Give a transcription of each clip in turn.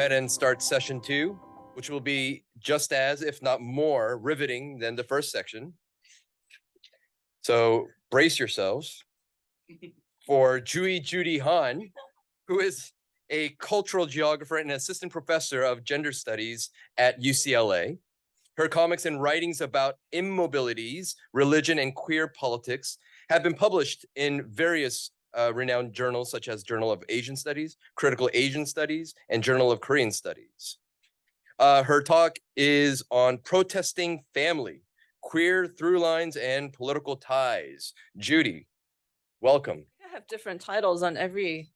ahead and start session 2, which will be just as, if not more, riveting than the first section. So brace yourselves for Judy Hahn, who is a cultural geographer and assistant professor of gender studies at UCLA. Her comics and writings about immobilities, religion, and queer politics have been published in various renowned journals such as Journal of Asian Studies, Critical Asian Studies, and Journal of Korean Studies. Her talk is on protesting family, queer through lines, and political ties. Judy, welcome. I have different titles on every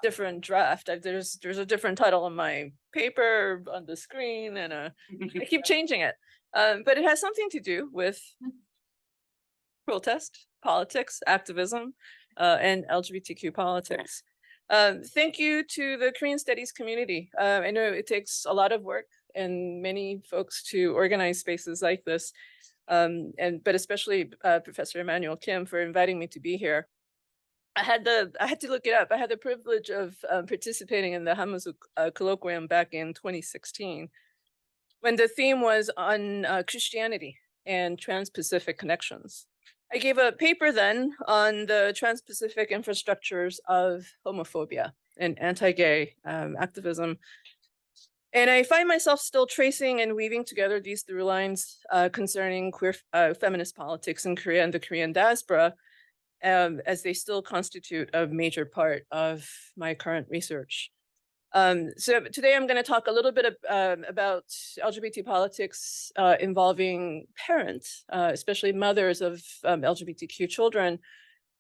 different draft. There's a different title on my paper, on the screen, and I keep changing it. But it has something to do with protest, politics, activism, and LGBTQ politics. Thank you to the Korean Studies community. I know it takes a lot of work and many folks to organize spaces like this, but especially Professor Emmanuel Kim for inviting me to be here. I had to look it up. I had the privilege of participating in the Hahn Moo-Sook Colloquium back in 2016, when the theme was on Christianity and trans-Pacific connections. I gave a paper then on the trans-Pacific infrastructures of homophobia and anti-gay activism. And I find myself still tracing and weaving together these through lines concerning queer feminist politics in Korea and the Korean diaspora, as they still constitute a major part of my current research. So today I'm going to talk a little bit about LGBT politics involving parents, especially mothers of LGBTQ children,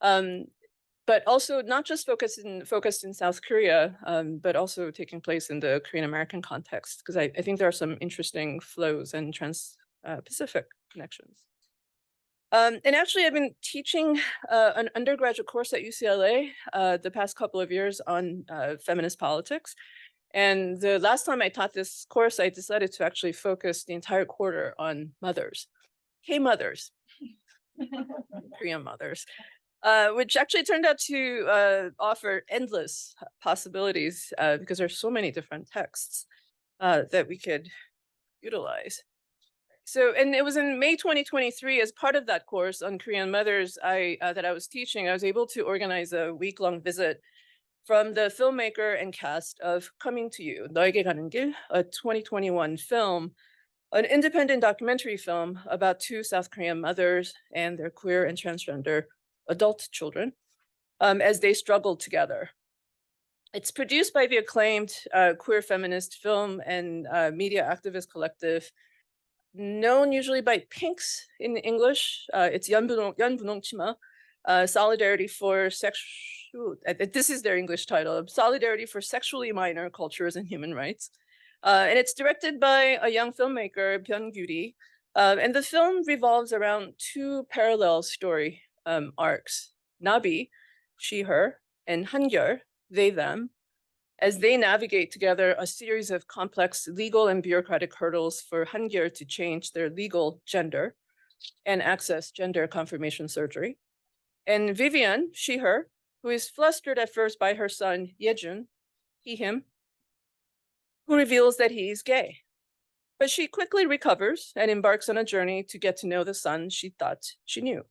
but also not just focused in South Korea, but also taking place in the Korean American context, because I think there are some interesting flows and trans-Pacific connections. And actually, I've been teaching an undergraduate course at UCLA the past couple of years on feminist politics. And the last time I taught this course, I decided to actually focus the entire quarter on mothers, K-mothers, Korean mothers, which actually turned out to offer endless possibilities because there's so many different texts that we could utilize. So, and it was in May 2023, as part of that course on Korean mothers that I was teaching, I was able to organize a week-long visit from the filmmaker and cast of Coming to You, 너에게 가는 길, a 2021 film, an independent documentary film about 2 South Korean mothers and their queer and transgender adult children as they struggled together. It's produced by the acclaimed queer feminist film and media activist collective known usually by Pinks in English. It's 연분홍치마, Solidarity for Sexual, this is their English title, Solidarity for Sexually Minor Cultures and Human Rights. And it's directed by a young filmmaker, Byung-gyuri. And the film revolves around 2 parallel story arcs, Nabi, she, her, and Hangyul, they, them, as they navigate together a series of complex legal and bureaucratic hurdles for Hangyul to change their legal gender and access gender confirmation surgery. And Vivian, she, her, who is flustered at first by her son, Yejun, he, him, who reveals that he is gay. But she quickly recovers and embarks on a journey to get to know the son she thought she knew.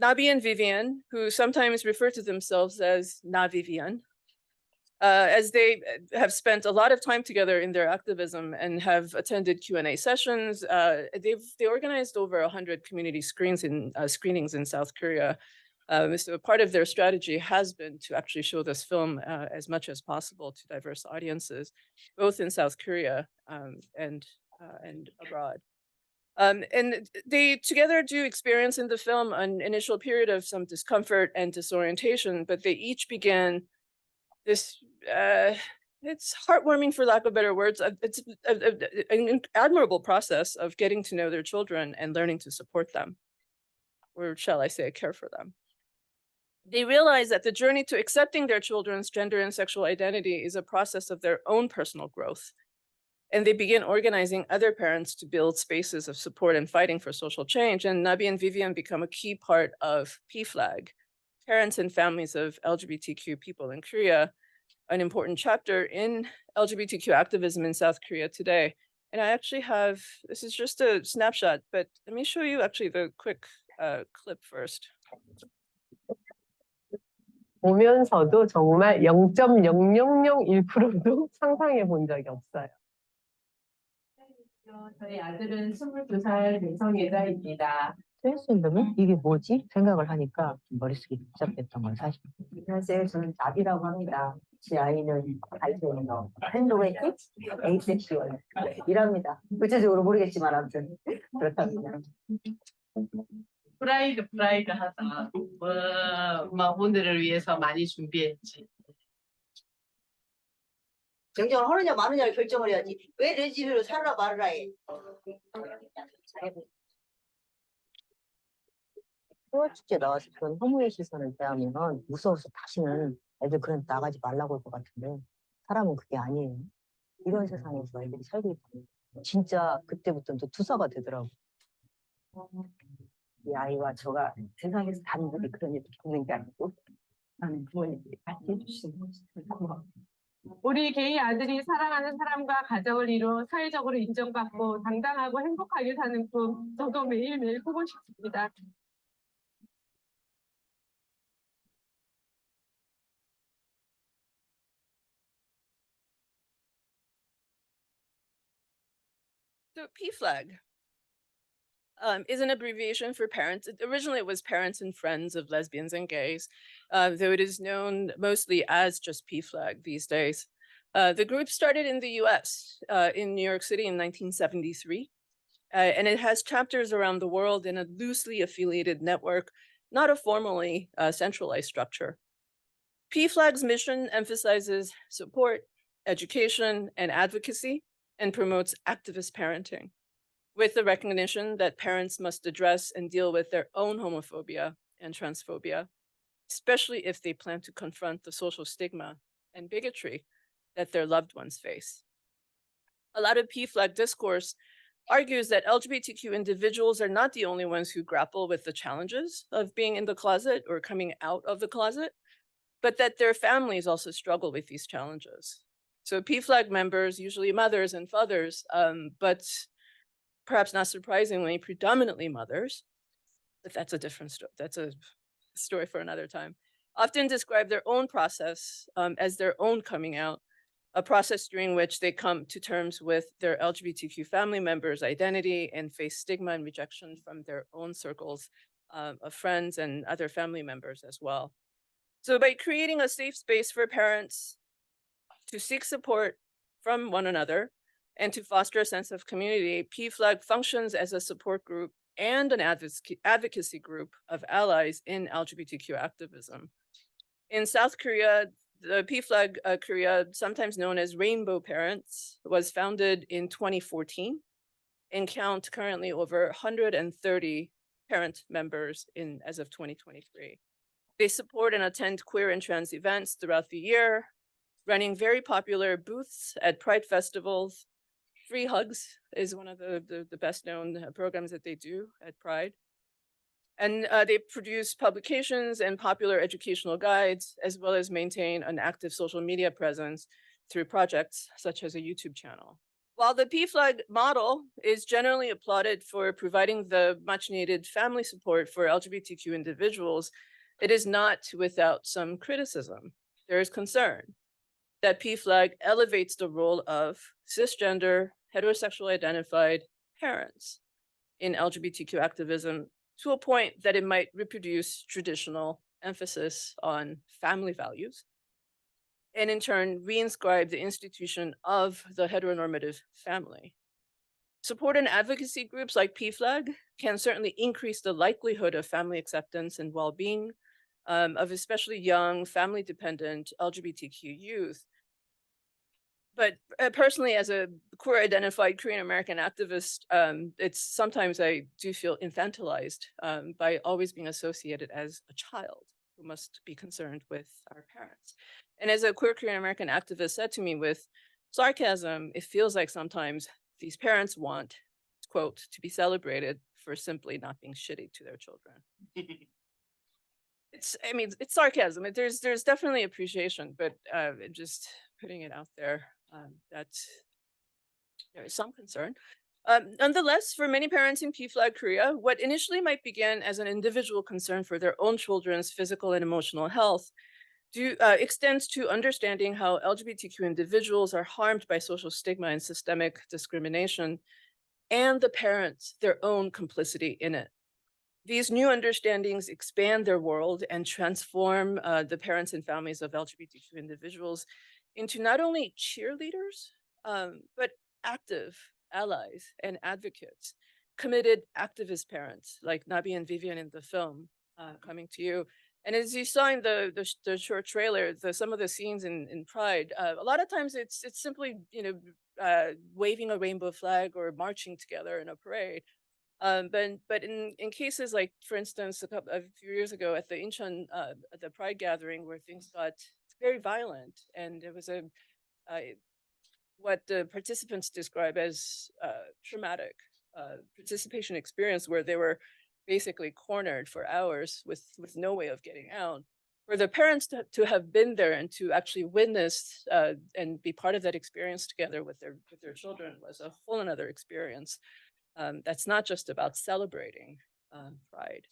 Nabi and Vivian, who sometimes refer to themselves as Na Vivian, as they have spent a lot of time together in their activism and have attended Q&A sessions. They organized over 100 community screenings in South Korea. So part of their strategy has been to actually show this film as much as possible to diverse audiences, both in South Korea and abroad. And they together do experience in the film an initial period of some discomfort and disorientation, but they each began this, it's heartwarming for lack of better words. It's an admirable process of getting to know their children and learning to support them, or shall I say, care for them. They realize that the journey to accepting their children's gender and sexual identity is a process of their own personal growth. And they begin organizing other parents to build spaces of support and fighting for social change. And Nabi and Vivian become a key part of PFLAG, Parents and Families of LGBTQ People in Korea, an important chapter in LGBTQ activism in South Korea today. And I actually have, this is just a snapshot, but let me show you actually the quick clip first. 보면서도 정말 0.0001%도 상상해 본 적이 없어요. 저희 아들은 22살 대성애자입니다. 트랜스젠더면 이게 뭐지? 생각을 하니까 머릿속이 복잡했던 건 사실입니다. 안녕하세요. 저는 나비라고 합니다. 제 아이는 발전이너 팬도웨틱 에이섹슈얼 이랍니다. 구체적으로 모르겠지만 아무튼 그렇답니다. 프라이드하다. 막 오늘을 위해서 많이 준비했지. 정정을 하느냐 마느냐를 결정을 해야지. 왜 레즈비언으로 살아라 말아라 해. 소아축제 나와서 그런 허무의 시선을 대하면 무서워서 다시는 애들 그런 나가지 말라고 할 것 같은데 사람은 그게 아니에요. 이런 세상에서 애들이 살고 있다는 진짜 그때부터는 또 투사가 되더라고. 이 아이와 저가 세상에서 단둘이 그런 일을 겪는 게 아니고 나는 부모님들이 같이 해주시는 것이 고마워. 우리 게이 아들이 사랑하는 사람과 가정을 이루어 사회적으로 인정받고 당당하고 행복하게 사는 꿈 저도 매일매일 꾸고 싶습니다. So PFLAG is an abbreviation for parents. Originally, it was Parents and Friends of Lesbians and Gays, though it is known mostly as just PFLAG these days. The group started in the US, in New York City in 1973, and it has chapters around the world in a loosely affiliated network, not a formally centralized structure. PFLAG's mission emphasizes support, education, and advocacy, and promotes activist parenting, with the recognition that parents must address and deal with their own homophobia and transphobia, especially if they plan to confront the social stigma and bigotry that their loved ones face. A lot of PFLAG discourse argues that LGBTQ individuals are not the only ones who grapple with the challenges of being in the closet or coming out of the closet, but that their families also struggle with these challenges. So PFLAG members, usually mothers and fathers, but perhaps not surprisingly, predominantly mothers, but that's a different story. That's a story for another time, often describe their own process as their own coming out, a process during which they come to terms with their LGBTQ family members' identity and face stigma and rejection from their own circles of friends and other family members as well. So by creating a safe space for parents to seek support from one another and to foster a sense of community, PFLAG functions as a support group and an advocacy group of allies in LGBTQ activism. In South Korea, the PFLAG Korea, sometimes known as Rainbow Parents, was founded in 2014 and count currently over 130 parent members as of 2023. They support and attend queer and trans events throughout the year, running very popular booths at Pride festivals. Free Hugs is one of the best known programs that they do at Pride. And they produce publications and popular educational guides, as well as maintain an active social media presence through projects such as a YouTube channel. While the PFLAG model is generally applauded for providing the much needed family support for LGBTQ individuals, it is not without some criticism. There is concern that PFLAG elevates the role of cisgender, heterosexual identified parents in LGBTQ activism to a point that it might reproduce traditional emphasis on family values, and in turn reinscribe the institution of the heteronormative family. Support and advocacy groups like PFLAG can certainly increase the likelihood of family acceptance and well-being of especially young, family-dependent LGBTQ youth. But personally, as a queer identified Korean American activist, it's sometimes I do feel infantilized by always being associated as a child who must be concerned with our parents. And as a queer Korean American activist said to me with sarcasm, it feels like sometimes these parents want, quote, to be celebrated for simply not being shitty to their children. I mean, it's sarcasm. There's definitely appreciation, but just putting it out there, that there is some concern. Nonetheless, for many parents in PFLAG Korea, what initially might begin as an individual concern for their own children's physical and emotional health extends to understanding how LGBTQ individuals are harmed by social stigma and systemic discrimination, and the parents, their own complicity in it. These new understandings expand their world and transform the parents and families of LGBTQ individuals into not only cheerleaders, but active allies and advocates, committed activist parents like Nabi and Vivian in the film coming to you. And as you saw in the short trailer, some of the scenes in Pride, a lot of times it's simply waving a rainbow flag or marching together in a parade. But in cases like, for instance, a few years ago at the Incheon at the Pride gathering, where things got very violent, and it was what the participants describe as traumatic participation experience, where they were basically cornered for hours with no way of getting out. For the parents to have been there and to actually witness and be part of that experience together with their children was a whole another experience. That's not just about celebrating Pride.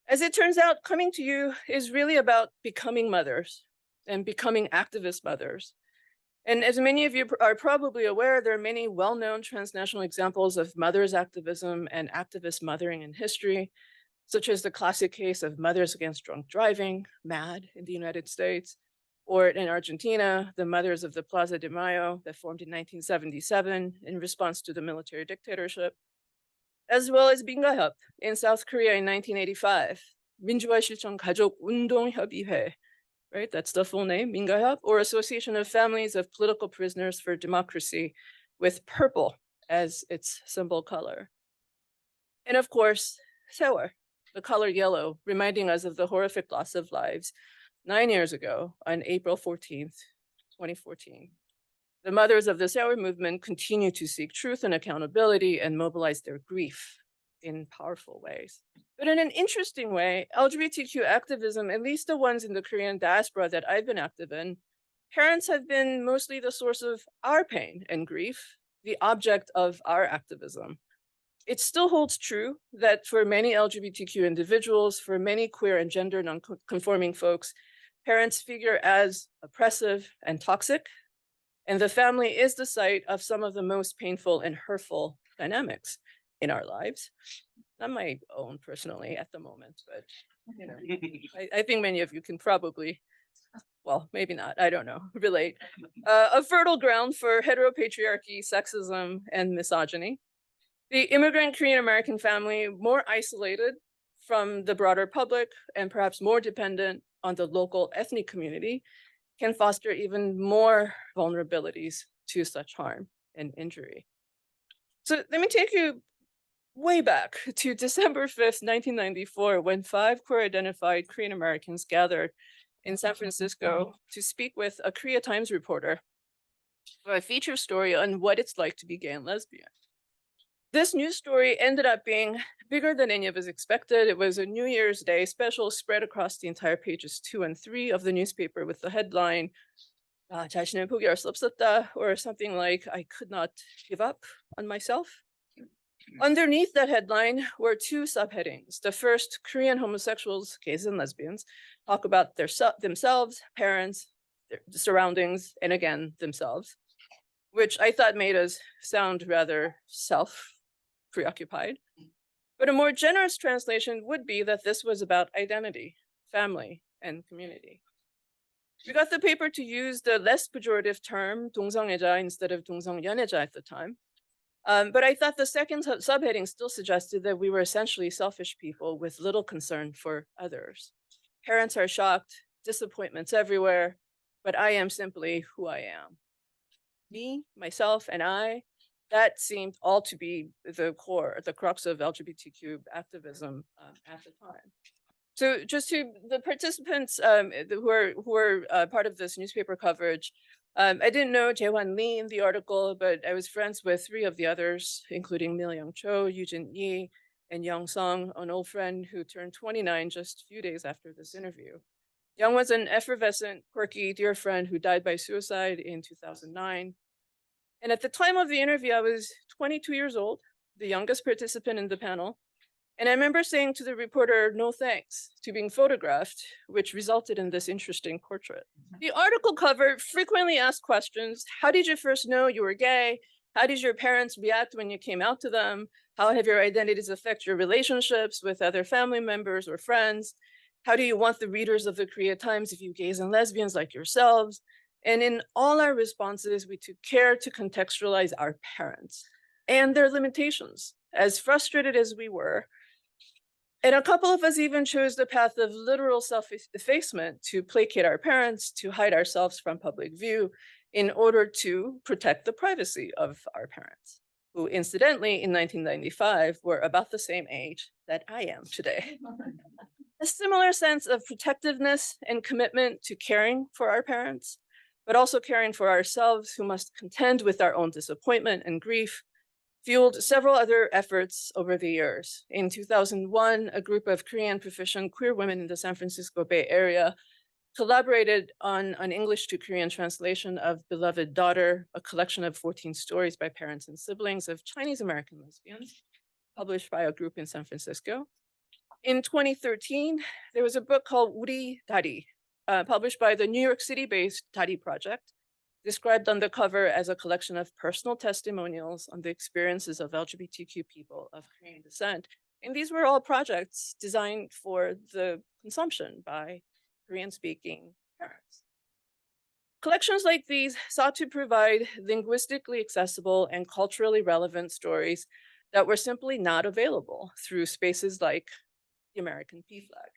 As it turns out, coming to you is really about becoming mothers and becoming activist mothers. And as many of you are probably aware, there are many well-known transnational examples of mothers' activism and activist mothering in history, such as the classic case of Mothers Against Drunk Driving, MAD, in the United States, or in Argentina, the Mothers of the Plaza de Mayo that formed in 1977 in response to the military dictatorship, as well as Bingaheup in South Korea in 1985, 민주화 실천 가족 운동 협의회, right? That's the full name, Bingaheup, or Association of Families of Political Prisoners for Democracy, with purple as its symbol color. And of course, Sewol, the color yellow, reminding us of the horrific loss of lives 9 years ago on April 14th, 2014. The mothers of the Sewol movement continue to seek truth and accountability and mobilize their grief in powerful ways. But in an interesting way, LGBTQ activism, at least the ones in the Korean diaspora that I've been active in, parents have been mostly the source of our pain and grief, the object of our activism. It still holds true that for many LGBTQ individuals, for many queer and gender non-conforming folks, parents figure as oppressive and toxic, and the family is the site of some of the most painful and hurtful dynamics in our lives. Not my own personally at the moment, but I think many of you can probably, well, maybe not, I don't know, relate. A fertile ground for heteropatriarchy, sexism, and misogyny. The immigrant Korean American family, more isolated from the broader public and perhaps more dependent on the local ethnic community, can foster even more vulnerabilities to such harm and injury. So let me take you way back to December 5th, 1994, when 5 queer-identified Korean Americans gathered in San Francisco to speak with a Korea Times reporter for a feature story on what it's like to be gay and lesbian. This news story ended up being bigger than any of us expected. It was a New Year's Day special spread across the entire pages 2 and 3 of the newspaper with the headline, 자신을 포기할 수 없었다, or something like, I could not give up on myself. Underneath that headline were 2 subheadings. The first, Korean homosexuals, gays and lesbians, talk about themselves, parents, their surroundings, and again, themselves, which I thought made us sound rather self-preoccupied. But a more generous translation would be that this was about identity, family, and community. We got the paper to use the less pejorative term 동성애자 instead of 동성연애자 at the time. But I thought the second subheading still suggested that we were essentially selfish people with little concern for others. Parents are shocked, disappointments everywhere, but I am simply who I am. Me, myself, and I, that seemed all to be the core, the crux of LGBTQ activism at the time. So just to the participants who are part of this newspaper coverage, I didn't know Jae-Hwan Lee in the article, but I was friends with 3 of the others, including Mil Young Cho, Yoo Jin Yi, and Young Song, an old friend who turned 29 just a few days after this interview. Young was an effervescent, quirky, dear friend who died by suicide in 2009. And at the time of the interview, I was 22 years old, the youngest participant in the panel. And I remember saying to the reporter, no thanks, to being photographed, which resulted in this interesting portrait. The article cover frequently asked questions. How did you first know you were gay? How did your parents react when you came out to them? How have your identities affect your relationships with other family members or friends? How do you want the readers of the Korea Times to view gays and lesbians like yourselves? And in all our responses, we took care to contextualize our parents and their limitations. As frustrated as we were, and a couple of us even chose the path of literal self-effacement to placate our parents, to hide ourselves from public view in order to protect the privacy of our parents, who incidentally in 1995 were about the same age that I am today. A similar sense of protectiveness and commitment to caring for our parents, but also caring for ourselves who must contend with our own disappointment and grief, fueled several other efforts over the years. In 2001, a group of Korean proficient queer women in the San Francisco Bay Area collaborated on an English to Korean translation of Beloved Daughter, a collection of 14 stories by parents and siblings of Chinese American lesbians, published by a group in San Francisco. In 2013, there was a book called Uri Dari, published by the New York City-based Dari Project, described on the cover as a collection of personal testimonials on the experiences of LGBTQ people of Korean descent. And these were all projects designed for the consumption by Korean-speaking parents. Collections like these sought to provide linguistically accessible and culturally relevant stories that were simply not available through spaces like the American PFLAG,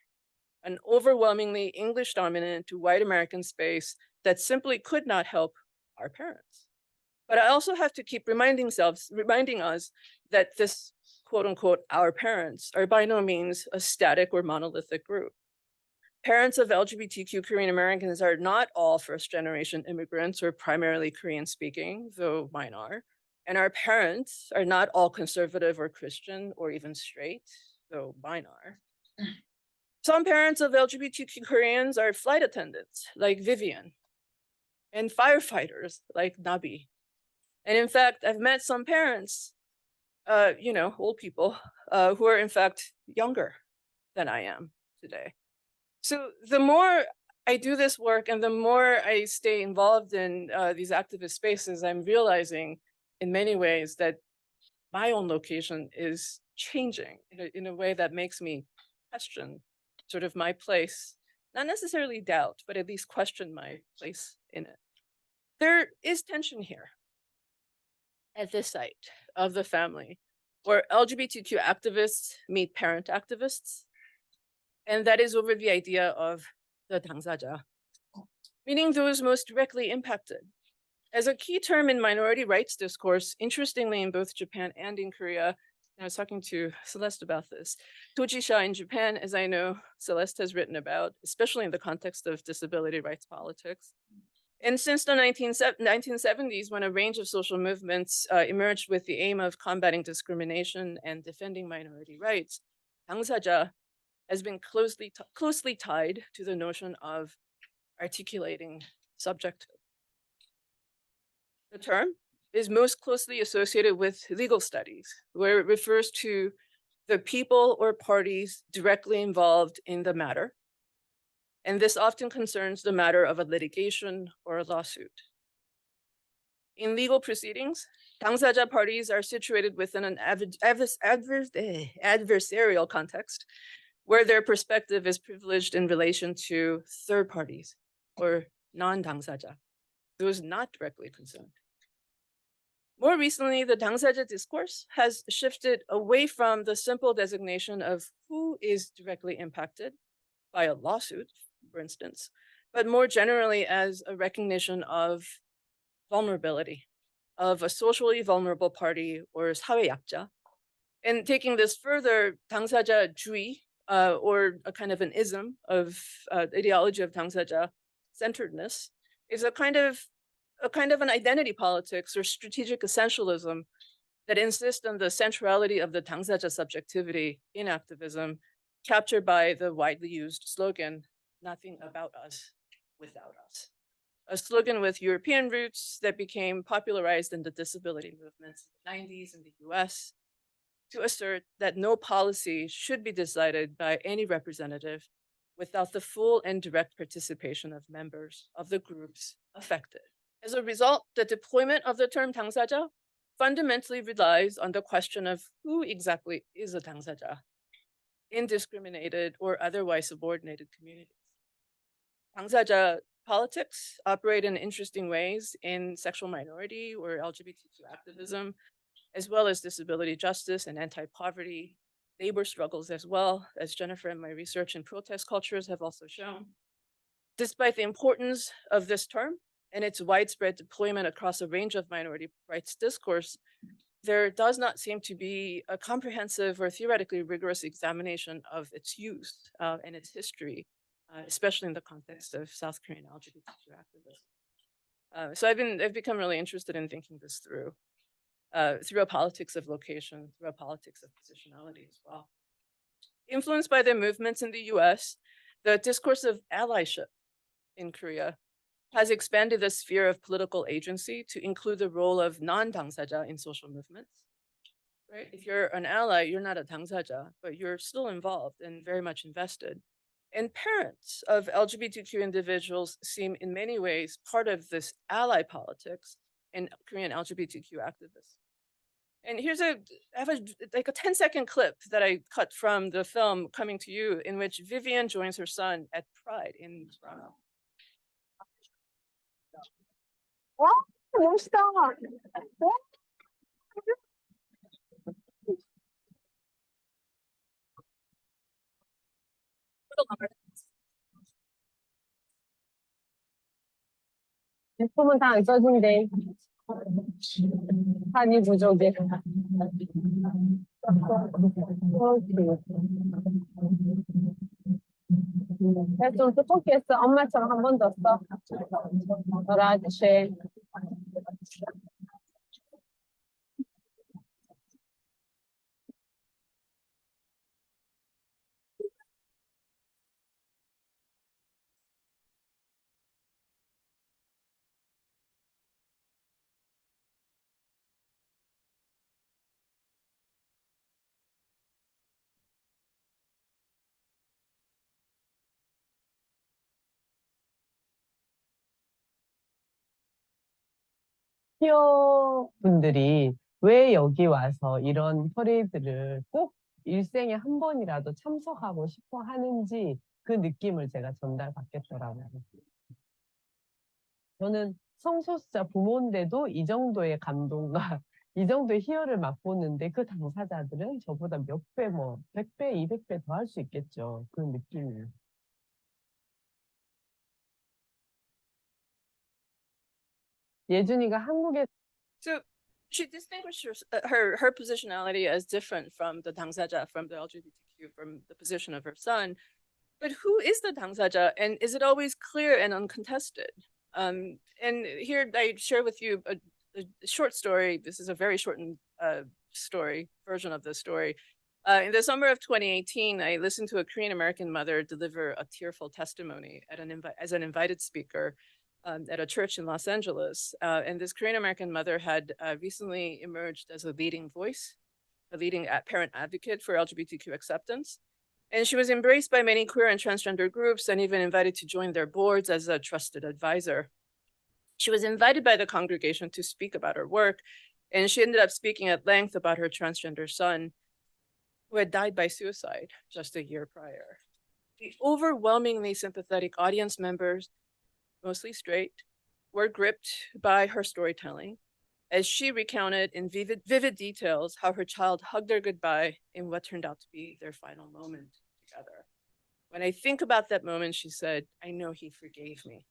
an overwhelmingly English-dominant white American space that simply could not help our parents. But I also have to keep reminding us that this quote unquote, our parents are by no means a static or monolithic group. Parents of LGBTQ Korean Americans are not all first generation immigrants or primarily Korean speaking, though mine are. And our parents are not all conservative or Christian or even straight, though mine are. Some parents of LGBTQ Koreans are flight attendants, like Vivian, and firefighters, like Nabi. And in fact, I've met some parents, old people, who are in fact younger than I am today. So the more I do this work and the more I stay involved in these activist spaces, I'm realizing in many ways that my own location is changing in a way that makes me question sort of my place, not necessarily doubt, but at least question my place in it. There is tension here at this site of the family where LGBTQ activists meet parent activists, and that is over the idea of the 당사자, meaning those most directly impacted. As a key term in minority rights discourse, interestingly in both Japan and in Korea, I was talking to Celeste about this. Tojisha in Japan, as I know Celeste has written about, especially in the context of disability rights politics. And since the 1970s, when a range of social movements emerged with the aim of combating discrimination and defending minority rights, 당사자 has been closely tied to the notion of articulating subjecthood. The term is most closely associated with legal studies, where it refers to the people or parties directly involved in the matter. And this often concerns the matter of a litigation or a lawsuit. In legal proceedings, 당사자 parties are situated within an adversarial context where their perspective is privileged in relation to third parties or non-당사자, those not directly concerned. More recently, the 당사자 discourse has shifted away from the simple designation of who is directly impacted by a lawsuit, for instance, but more generally as a recognition of vulnerability, of a socially vulnerable party or 사회약자. And taking this further, 당사자 주의, or a kind of an ism of ideology of 당사자 centeredness, is a kind of an identity politics or strategic essentialism that insist on the centrality of the 당사자 subjectivity in activism, captured by the widely used slogan, "Nothing about us without us." A slogan with European roots that became popularized in the disability movements in the 90s in the US to assert that no policy should be decided by any representative without the full and direct participation of members of the groups affected. As a result, the deployment of the term 당사자 fundamentally relies on the question of who exactly is a 당사자 in discriminated or otherwise subordinated communities. 당사자 politics operate in interesting ways in sexual minority or LGBTQ activism, as well as disability justice and anti-poverty, labor struggles as well, as Jennifer and my research in protest cultures have also shown. Despite the importance of this term and its widespread deployment across a range of minority rights discourse, there does not seem to be a comprehensive or theoretically rigorous examination of its use and its history, especially in the context of South Korean LGBTQ activism. So I've become really interested in thinking this through a politics of location, through a politics of positionality as well. Influenced by the movements in the US, the discourse of allyship in Korea has expanded the sphere of political agency to include the role of non-당사자 in social movements. Right? If you're an ally, you're not a 당사자, but you're still involved and very much invested. And parents of LGBTQ individuals seem in many ways part of this ally politics in Korean LGBTQ activism. And I have a 10-second clip that I cut from the film Coming to You, in which Vivian joins her son at Pride in Toronto. 와, 멋있다. 제품은 다 있어진대. 한이 부족해. 좀 두껍게 했어. 엄마처럼 한 번 더 써. 아저씨. 피어 분들이 왜 여기 와서 이런 퍼레이드를 꼭 일생에 한 번이라도 참석하고 싶어 하는지 그 느낌을 제가 전달받겠더라고요. 저는 성소수자 부모인데도 이 정도의 감동과 이 정도의 희열을 맛보는데 그 당사자들은 저보다 몇 배, 100배, 200배 더 할 수 있겠죠. 그 느낌을. 예준이가 한국에 So she distinguished her positionality as different from the 당사자, from the LGBTQ, from the position of her son. But who is the 당사자, and is it always clear and uncontested? And here I share with you a short story. This is a very shortened version of the story. In the summer of 2018, I listened to a Korean American mother deliver a tearful testimony as an invited speaker at a church in Los Angeles. And this Korean American mother had recently emerged as a leading voice, a leading parent advocate for LGBTQ acceptance. And she was embraced by many queer and transgender groups and even invited to join their boards as a trusted advisor. She was invited by the congregation to speak about her work, and she ended up speaking at length about her transgender son, who had died by suicide just a year prior. The overwhelmingly sympathetic audience members, mostly straight, were gripped by her storytelling as she recounted in vivid details how her child hugged her goodbye in what turned out to be their final moment together. When I think about that moment, she said, I know he forgave me.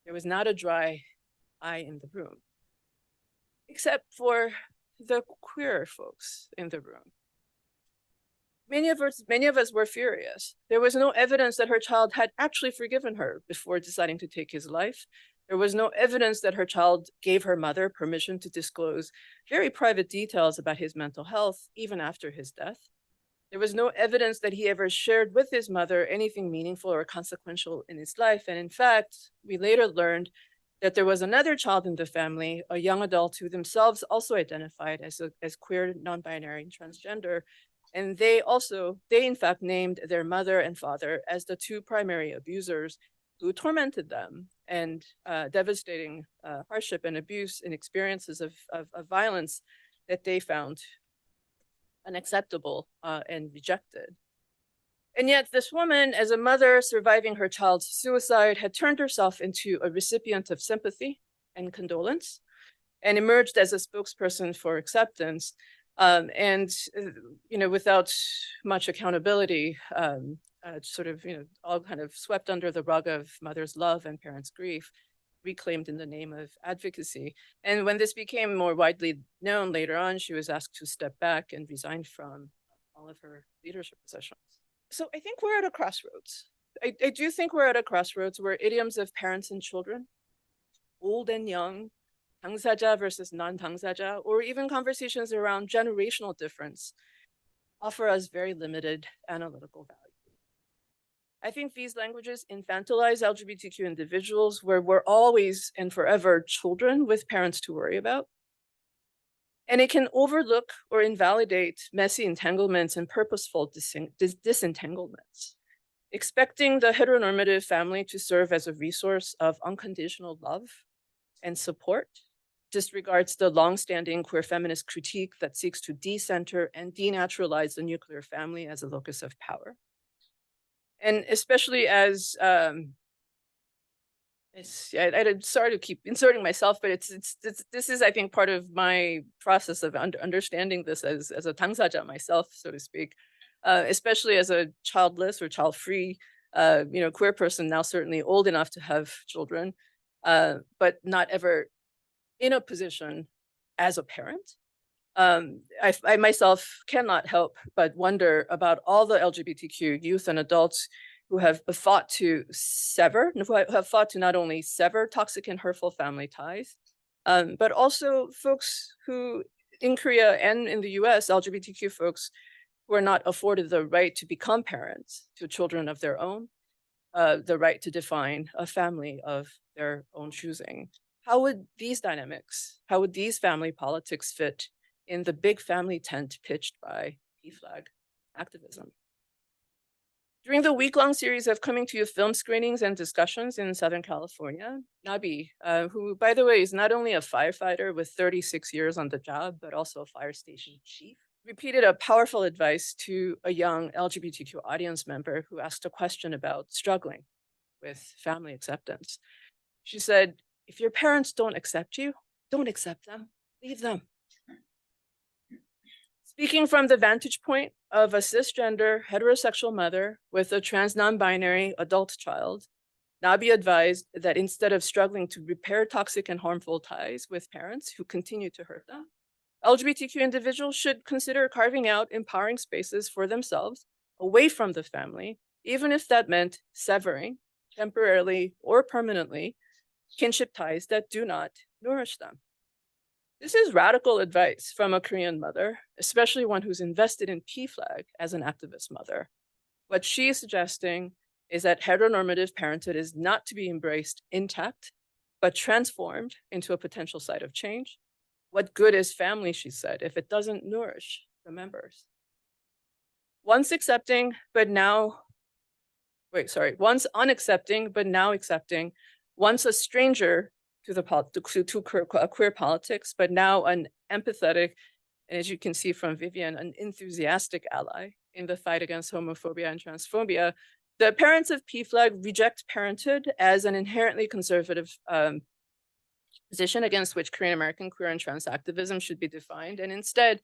There was not a dry eye in the room, except for the queer folks in the room. Many of us were furious. There was no evidence that her child had actually forgiven her before deciding to take his life. There was no evidence that her child gave her mother permission to disclose very private details about his mental health, even after his death. There was no evidence that he ever shared with his mother anything meaningful or consequential in his life. And in fact, we later learned that there was another child in the family, a young adult who themselves also identified as queer, non-binary, and transgender. And they in fact named their mother and father as the two primary abusers who tormented them, and devastating hardship and abuse and experiences of violence that they found unacceptable and rejected. And yet this woman, as a mother surviving her child's suicide, had turned herself into a recipient of sympathy and condolence and emerged as a spokesperson for acceptance. Without much accountability, all kind of swept under the rug of mother's love and parents' grief, reclaimed in the name of advocacy. And when this became more widely known later on, she was asked to step back and resign from all of her leadership positions. So I think we're at a crossroads. I do think we're at a crossroads where idioms of parents and children, old and young, 당사자 versus non-당사자, or even conversations around generational difference offer us very limited analytical value. I think these languages infantilize LGBTQ individuals where we're always and forever children with parents to worry about. And it can overlook or invalidate messy entanglements and purposeful disentanglements. Expecting the heteronormative family to serve as a resource of unconditional love and support disregards the longstanding queer feminist critique that seeks to decenter and denaturalize the nuclear family as a locus of power. And especially as I'm sorry to keep inserting myself, but this is, I think, part of my process of understanding this as a 당사자 myself, so to speak, especially as a childless or child-free, queer person, now certainly old enough to have children, but not ever in a position as a parent. I myself cannot help but wonder about all the LGBTQ youth and adults who have fought to not only sever toxic and hurtful family ties, but also folks who in Korea and in the US, LGBTQ folks who are not afforded the right to become parents to children of their own, the right to define a family of their own choosing. How would these dynamics, how would these family politics fit in the big family tent pitched by PFLAG activism? During the week-long series of Coming to You film screenings and discussions in Southern California, Nabi, who, by the way, is not only a firefighter with 36 years on the job, but also a fire station chief, repeated a powerful advice to a young LGBTQ audience member who asked a question about struggling with family acceptance. She said, if your parents don't accept you, don't accept them, leave them. Speaking from the vantage point of a cisgender heterosexual mother with a trans non-binary adult child, Nabi advised that instead of struggling to repair toxic and harmful ties with parents who continue to hurt them, LGBTQ individuals should consider carving out empowering spaces for themselves away from the family, even if that meant severing, temporarily or permanently, kinship ties that do not nourish them. This is radical advice from a Korean mother, especially one who's invested in PFLAG as an activist mother. What she is suggesting is that heteronormative parenthood is not to be embraced intact, but transformed into a potential site of change. What good is family, she said, if it doesn't nourish the members? Once unaccepting, but now accepting, once a stranger to queer politics, but now an empathetic, and as you can see from Vivian, an enthusiastic ally in the fight against homophobia and transphobia. The parents of PFLAG reject parenthood as an inherently conservative position against which Korean American queer and trans activism should be defined, and instead,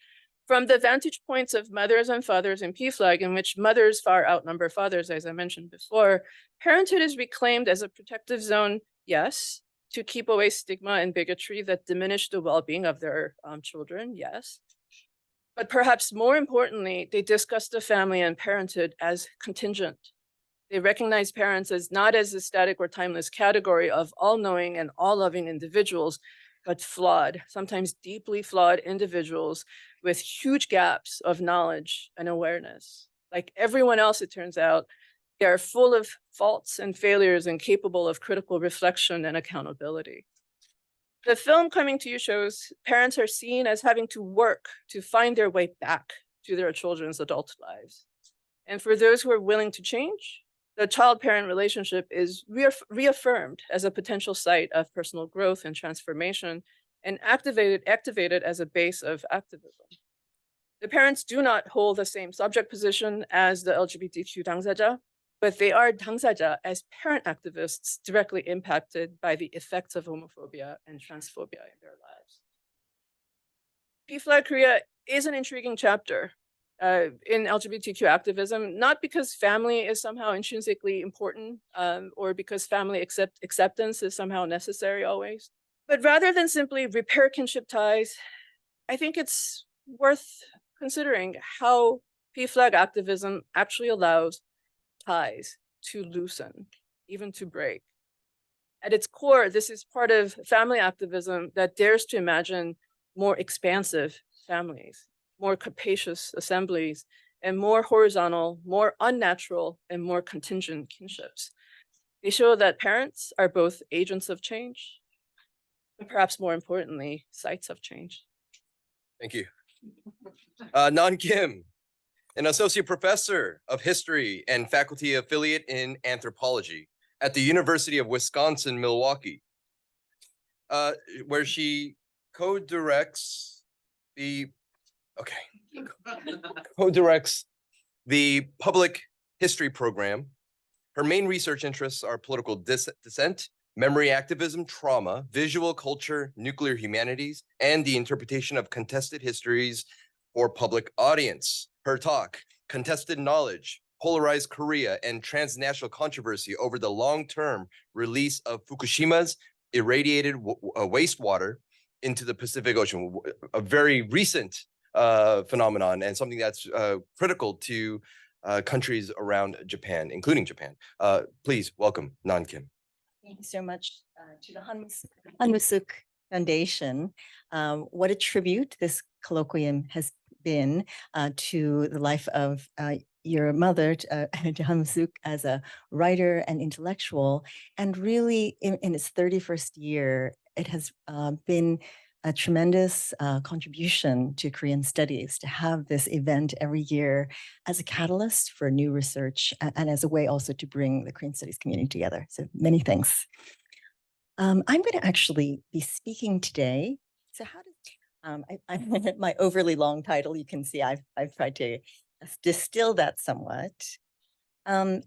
from the vantage points of mothers and fathers in PFLAG, in which mothers far outnumber fathers, as I mentioned before, parenthood is reclaimed as a protective zone, yes, to keep away stigma and bigotry that diminish the well-being of their children, yes. But perhaps more importantly, they discuss the family and parenthood as contingent, They recognize parents as not as a static or timeless category of all-knowing and all-loving individuals, but flawed, sometimes deeply flawed individuals with huge gaps of knowledge and awareness. Like everyone else, it turns out, they are full of faults and failures and capable of critical reflection and accountability. The film Coming to You shows parents are seen as having to work to find their way back to their children's adult lives. And for those who are willing to change, the child-parent relationship is reaffirmed as a potential site of personal growth and transformation and activated as a base of activism. The parents do not hold the same subject position as the LGBTQ 당사자, but they are 당사자 as parent activists directly impacted by the effects of homophobia and transphobia in their lives. PFLAG Korea is an intriguing chapter in LGBTQ activism, not because family is somehow intrinsically important or because family acceptance is somehow necessary always, but rather than simply repair kinship ties, I think it's worth considering how PFLAG activism actually allows ties to loosen, even to break. At its core, this is part of family activism that dares to imagine more expansive families, more capacious assemblies, and more horizontal, more unnatural, and more contingent kinships. They show that parents are both agents of change, and perhaps more importantly, sites of change. Thank you. Nan Kim, an associate professor of history and faculty affiliate in anthropology at the University of Wisconsin-Milwaukee, where she co-directs the public history program. Her main research interests are political dissent, memory activism, trauma, visual culture, nuclear humanities, and the interpretation of contested histories for public audience. Her talk, Contested Knowledge, Polarized Korea, and Transnational Controversy over the long-term release of Fukushima's irradiated wastewater into the Pacific Ocean, a very recent phenomenon and something that's critical to countries around Japan, including Japan. Please welcome Nan Kim. Thank you so much to the Hahn Moo-Sook Foundation. What a tribute this colloquium has been to the life of your mother, Hahn Moo-Sook, as a writer and intellectual. And really, in its 31st year, it has been a tremendous contribution to Korean studies to have this event every year as a catalyst for new research and as a way also to bring the Korean studies community together. So many thanks. I'm going to actually be speaking today. So how does my overly long title, you can see I've tried to distill that somewhat. And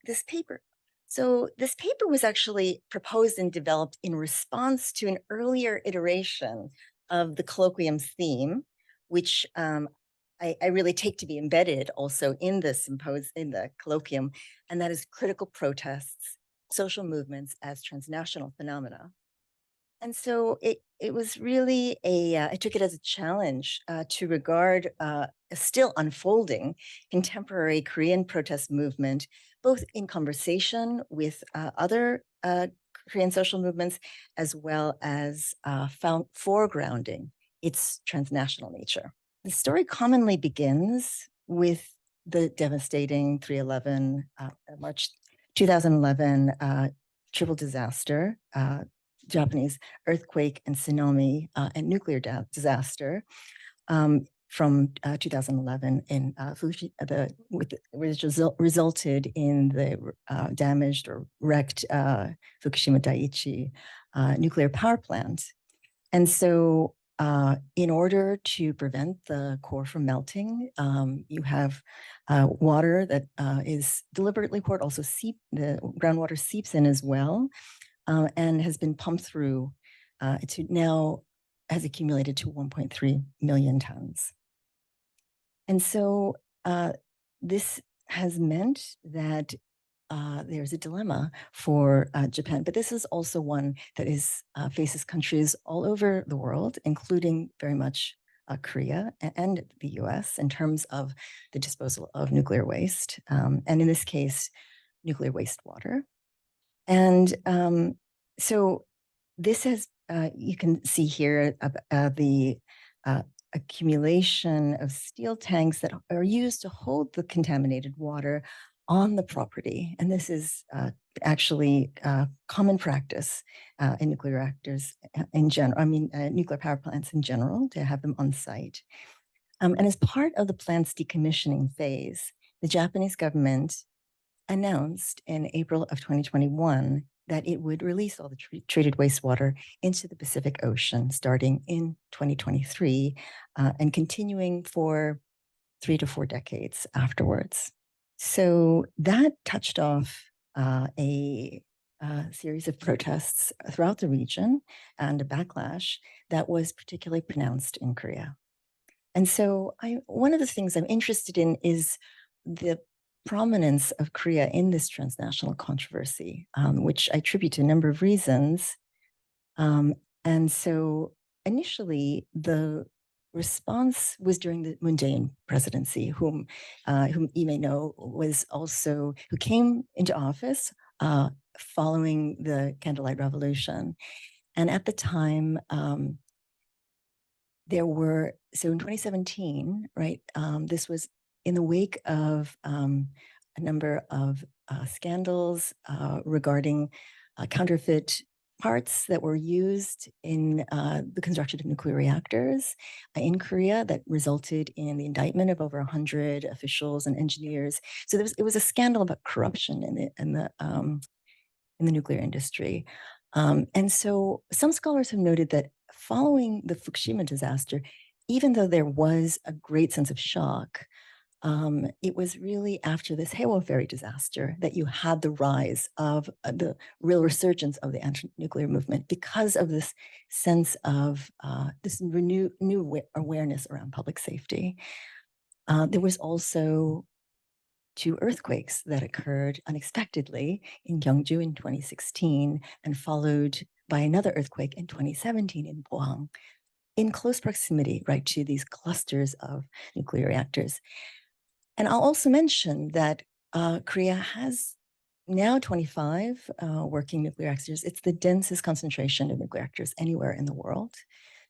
this paper. So this paper was actually proposed and developed in response to an earlier iteration of the colloquium's theme, which I really take to be embedded also in the colloquium, and that is critical protests, social movements as transnational phenomena. And so it was really I took it as a challenge to regard a still unfolding contemporary Korean protest movement, both in conversation with other Korean social movements, as well as foregrounding its transnational nature. The story commonly begins with the devastating 3/11, March 2011 triple disaster, Japanese earthquake and tsunami and nuclear disaster from 2011 in Fukushima, which resulted in the damaged or wrecked Fukushima Daiichi nuclear power plant. And so in order to prevent the core from melting, you have water that is deliberately poured, also the groundwater seeps in as well, and has been pumped through to now has accumulated to 1.3 million tons. And so this has meant that there's a dilemma for Japan, but this is also one that faces countries all over the world, including very much Korea and the US in terms of the disposal of nuclear waste, and in this case, nuclear wastewater. And so this has, you can see here the accumulation of steel tanks that are used to hold the contaminated water on the property. And this is actually common practice in nuclear reactors in general, nuclear power plants in general, to have them on site. And as part of the plant's decommissioning phase, the Japanese government announced in April of 2021 that it would release all the treated wastewater into the Pacific Ocean starting in 2023 and continuing for 3 to 4 decades afterwards. So that touched off a series of protests throughout the region and a backlash that was particularly pronounced in Korea. And so one of the things I'm interested in is the prominence of Korea in this transnational controversy, which I attribute to a number of reasons. And so initially, the response was during the Moon Jae-in presidency, whom you may know who came into office following the Candlelight Revolution. And at the time, in 2017, right, this was in the wake of a number of scandals regarding counterfeit parts that were used in the construction of nuclear reactors in Korea that resulted in the indictment of over 100 officials and engineers. So it was a scandal about corruption in the nuclear industry. And so some scholars have noted that following the Fukushima disaster, even though there was a great sense of shock, it was really after this Haewol Ferry disaster that you had the rise of the real resurgence of the anti-nuclear movement because of this sense of this new awareness around public safety. There was also 2 earthquakes that occurred unexpectedly in Gyeongju in 2016 and followed by another earthquake in 2017 in Pohang, in close proximity, right, to these clusters of nuclear reactors. And I'll also mention that Korea has now 25 working nuclear reactors. It's the densest concentration of nuclear reactors anywhere in the world.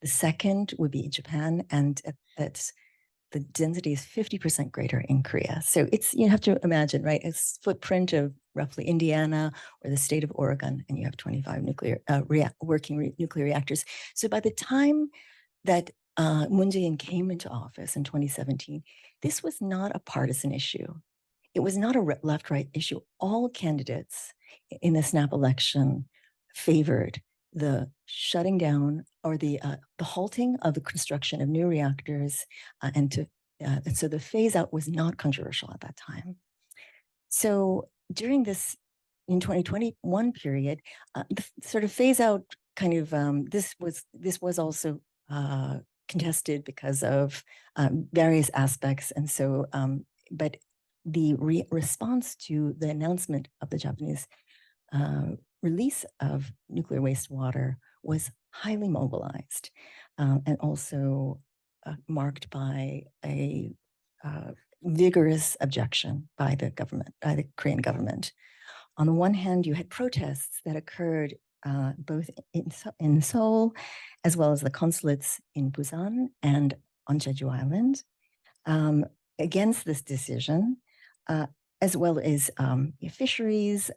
The second would be Japan, and the density is 50% greater in Korea. So you have to imagine, right, a footprint of roughly Indiana or the state of Oregon, and you have 25 working nuclear reactors. So by the time that Moon Jae-in came into office in 2017, this was not a partisan issue. It was not a left-right issue. All candidates in the snap election favored the shutting down or the halting of the construction of new reactors, and so the phase out was not controversial at that time. So during this in 2021 period, the sort of phase out kind of this was also contested because of various aspects, and so but the response to the announcement of the Japanese release of nuclear wastewater was highly mobilized, and also marked by a vigorous objection by the Korean government. On the one hand, you had protests that occurred both in Seoul, as well as the consulates in Busan and on Jeju Island, against this decision, as well as fisheries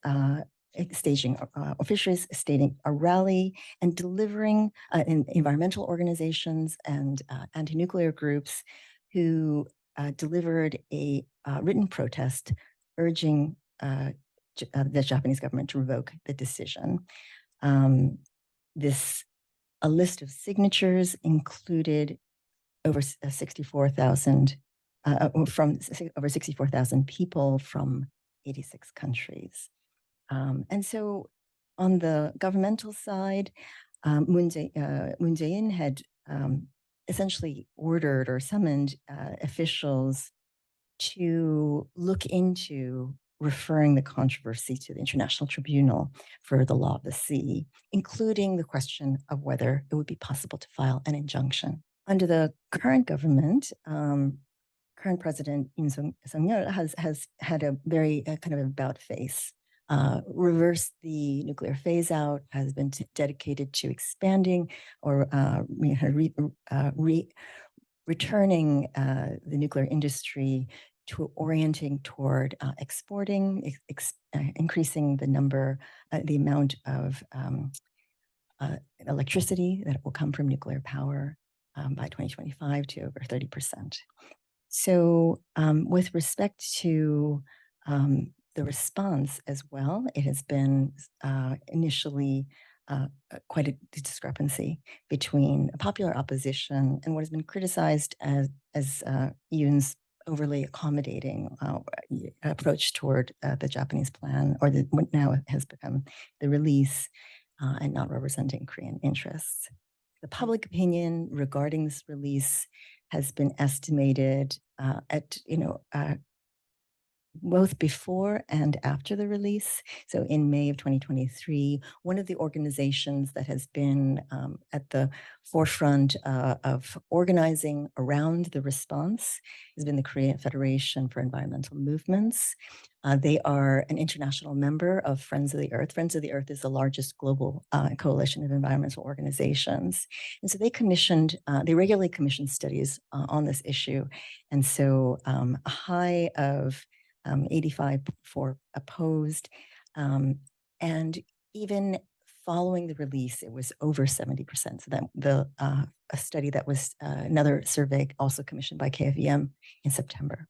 staging a rally and delivering environmental organizations and anti-nuclear groups who delivered a written protest urging the Japanese government to revoke the decision. A list of signatures included over 64,000 from over 64,000 people from 86 countries. And so on the governmental side, Moon Jae-in had essentially ordered or summoned officials to look into referring the controversy to the International Tribunal for the Law of the Sea, including the question of whether it would be possible to file an injunction under the current government, current president Yoon Suk-yeol has had a very kind of about face. Reversed the nuclear phase out, has been dedicated to expanding or returning the nuclear industry to orienting toward exporting, increasing the number, the amount of electricity that will come from nuclear power by 2025 to over 30%. So with respect to the response as well, it has been initially quite a discrepancy between popular opposition and what has been criticized as Yoon's overly accommodating approach toward the Japanese plan, or what now has become the release, and not representing Korean interests. The public opinion regarding this release has been estimated at, both before and after the release. So in May of 2023, one of the organizations that has been at the forefront of organizing around the response has been the Korean Federation for Environmental Movements. They are an international member of Friends of the Earth. Friends of the Earth is the largest global coalition of environmental organizations. And so they regularly commission studies on this issue. And so a high of 85 for opposed. And even following the release, it was over 70%. So that a study that was another survey also commissioned by KFEM in September.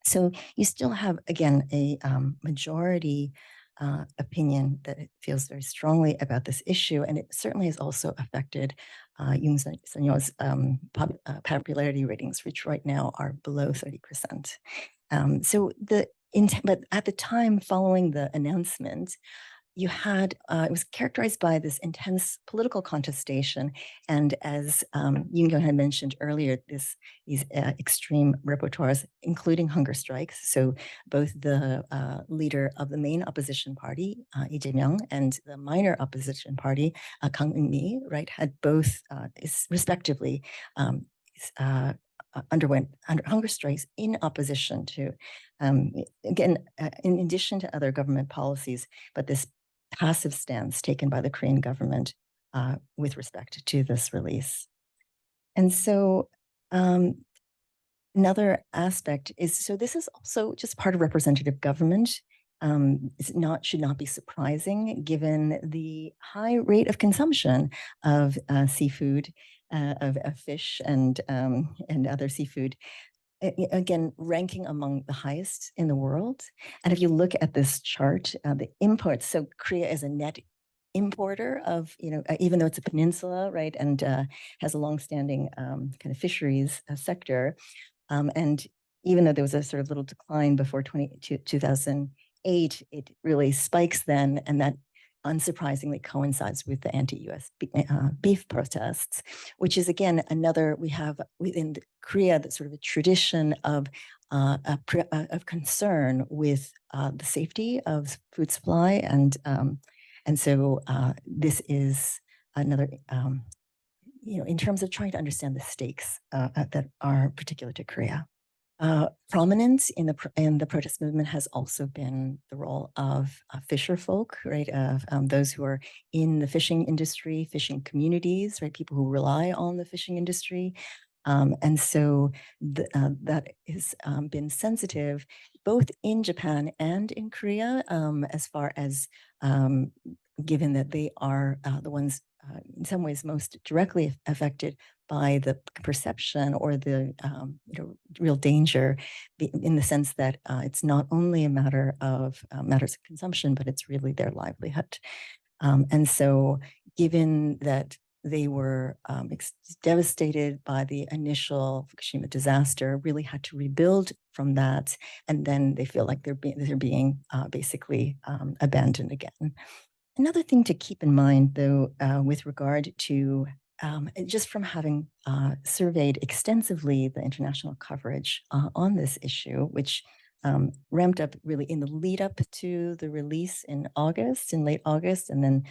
So you still have, again, a majority opinion that it feels very strongly about this issue. And it certainly has also affected Yoon Suk-yeol's popularity ratings, which right now are below 30%. So but at the time following the announcement, you had, it was characterized by this intense political contestation. And as Yoon had mentioned earlier, these extreme repertoires, including hunger strikes. So both the leader of the main opposition party, Lee Jae-myung, and the minor opposition party, Kang Eun-mi, right, had both respectively underwent hunger strikes in opposition to, again, in addition to other government policies, but this passive stance taken by the Korean government with respect to this release. And so another aspect is, so this is also just part of representative government. Should not be surprising given the high rate of consumption of seafood, of fish and other seafood. Again, ranking among the highest in the world. And if you look at this chart, the imports, so Korea is a net importer of, even though it's a peninsula, right, and has a longstanding kind of fisheries sector. And even though there was a sort of little decline before 2008, it really spikes then, and that unsurprisingly coincides with the anti-US beef protests, which is again another, we have within Korea that sort of a tradition of concern with the safety of food supply, and so this is another, in terms of trying to understand the stakes that are particular to Korea. Prominent in the protest movement has also been the role of fisher folk, right? Of those who are in the fishing industry, fishing communities, right? People who rely on the fishing industry. And so that has been sensitive both in Japan and in Korea, as far as given that they are the ones in some ways most directly affected by the perception or the real danger, in the sense that it's not only a matter of matters of consumption, but it's really their livelihood. And so given that they were devastated by the initial Fukushima disaster, really had to rebuild from that, and then they feel like they're being basically abandoned again. Another thing to keep in mind, though, with regard to just from having surveyed extensively the international coverage on this issue, which ramped up really in the lead up to the release in late August, and then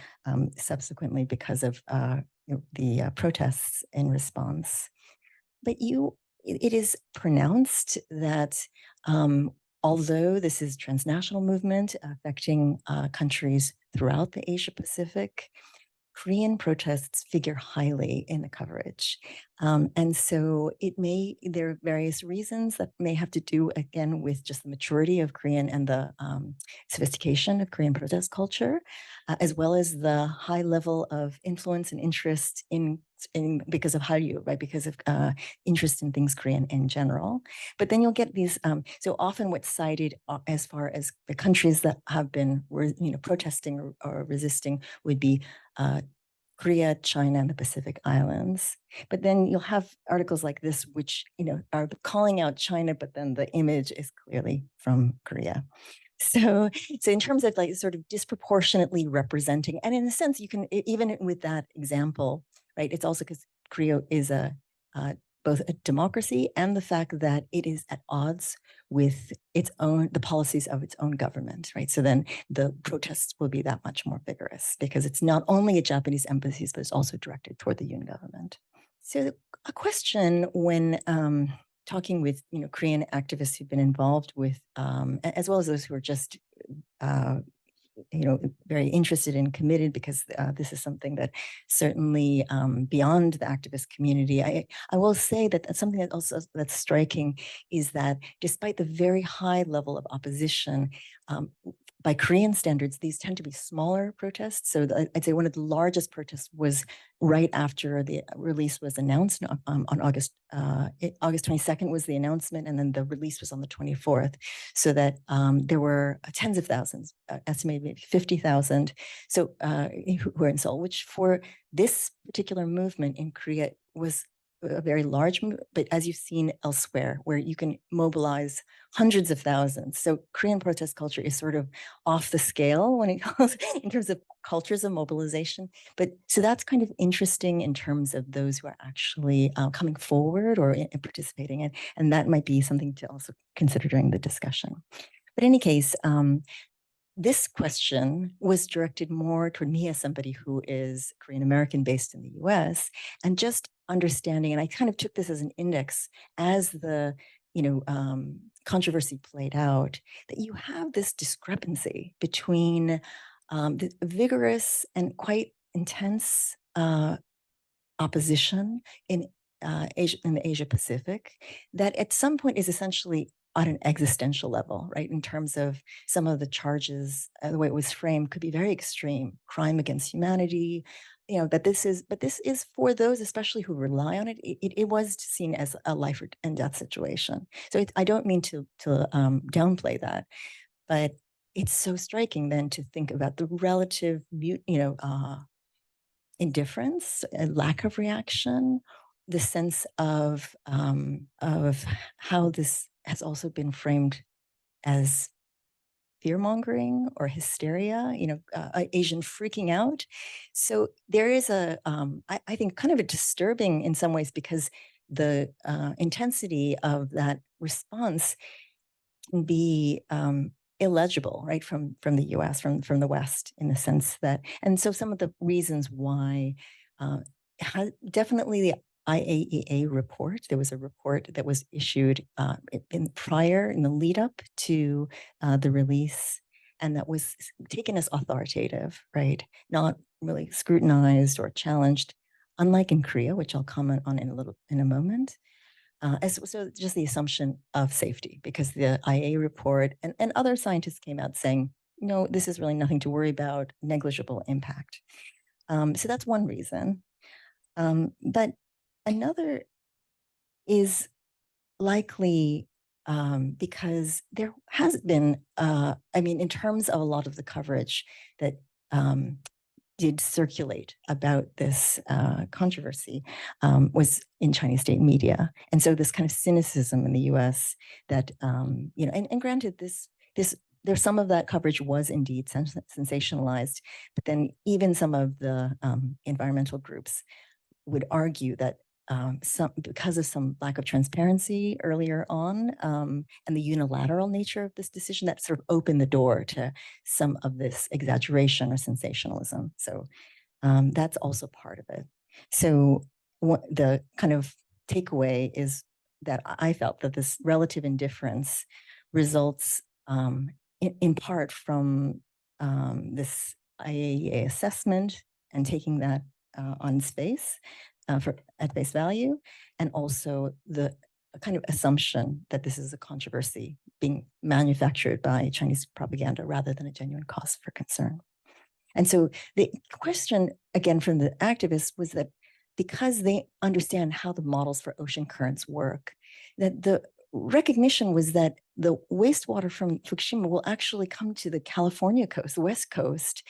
subsequently because of the protests in response. But it is pronounced that although this is transnational movement affecting countries throughout the Asia Pacific, Korean protests figure highly in the coverage. And so there are various reasons that may have to do, again, with just the maturity of Korean and the sophistication of Korean protest culture, as well as the high level of influence and interest in because of Hallyu, right? Because of interest in things Korean in general. But then you'll get these, so often what's cited as far as the countries that have been, protesting or resisting would be Korea, China, and the Pacific Islands. But then you'll have articles like this, which, are calling out China, but then the image is clearly from Korea. So in terms of like sort of disproportionately representing, and in a sense, you can, even with that example, right, it's also because Korea is both a democracy and the fact that it is at odds with the policies of its own government, right? So then the protests will be that much more vigorous because it's not only at Japanese embassies, but it's also directed toward the Yoon government. So a question when talking with Korean activists who've been involved with, as well as those who are just very interested and committed, because this is something that certainly beyond the activist community, I will say that that's something that's striking is that despite the very high level of opposition, by Korean standards, these tend to be smaller protests. So I'd say one of the largest protests was right after the release was announced on August 22nd was the announcement, and then the release was on the 24th. So that there were tens of thousands, estimated maybe 50,000, so who were in Seoul, which for this particular movement in Korea was a very large movement, but as you've seen elsewhere, where you can mobilize hundreds of thousands. So Korean protest culture is sort of off the scale when it goes in terms of cultures of mobilization. But so that's kind of interesting in terms of those who are actually coming forward or participating in, and that might be something to also consider during the discussion. But in any case, this question was directed more toward me as somebody who is Korean American based in the US, and just understanding, and I kind of took this as an index as the controversy played out, that you have this discrepancy between the vigorous and quite intense opposition in the Asia Pacific that at some point is essentially on an existential level, right? In terms of some of the charges, the way it was framed could be very extreme, crime against humanity, but this is for those especially who rely on it. It was seen as a life and death situation. So I don't mean to downplay that, but it's so striking then to think about the relative, indifference, a lack of reaction, the sense of how this has also been framed as fear-mongering or hysteria, Asian freaking out. So there is I think kind of a disturbing in some ways, because the intensity of that response can be illegible, right, from the US, from the West, in the sense that, and so some of the reasons why, definitely the IAEA report, there was a report that was issued in the lead up to the release, and that was taken as authoritative, right, not really scrutinized or challenged, unlike in Korea, which I'll comment on in a moment. So just the assumption of safety, because the IA report and other scientists came out saying, no, this is really nothing to worry about, negligible impact. So that's one reason. But another is likely because there has been, in terms of a lot of the coverage that did circulate about this controversy was in Chinese state media. And so this kind of cynicism in the US that, and granted there's some of that coverage was indeed sensationalized, but then even some of the environmental groups would argue that because of some lack of transparency earlier on and the unilateral nature of this decision, that sort of opened the door to some of this exaggeration or sensationalism. So that's also part of it. So what the kind of takeaway is that I felt that this relative indifference results in part from this IAEA assessment and taking that on space at face value, and also the kind of assumption that this is a controversy being manufactured by Chinese propaganda rather than a genuine cause for concern. And so the question, again, from the activists was that because they understand how the models for ocean currents work, that the recognition was that the wastewater from Fukushima will actually come to the California coast, the West Coast,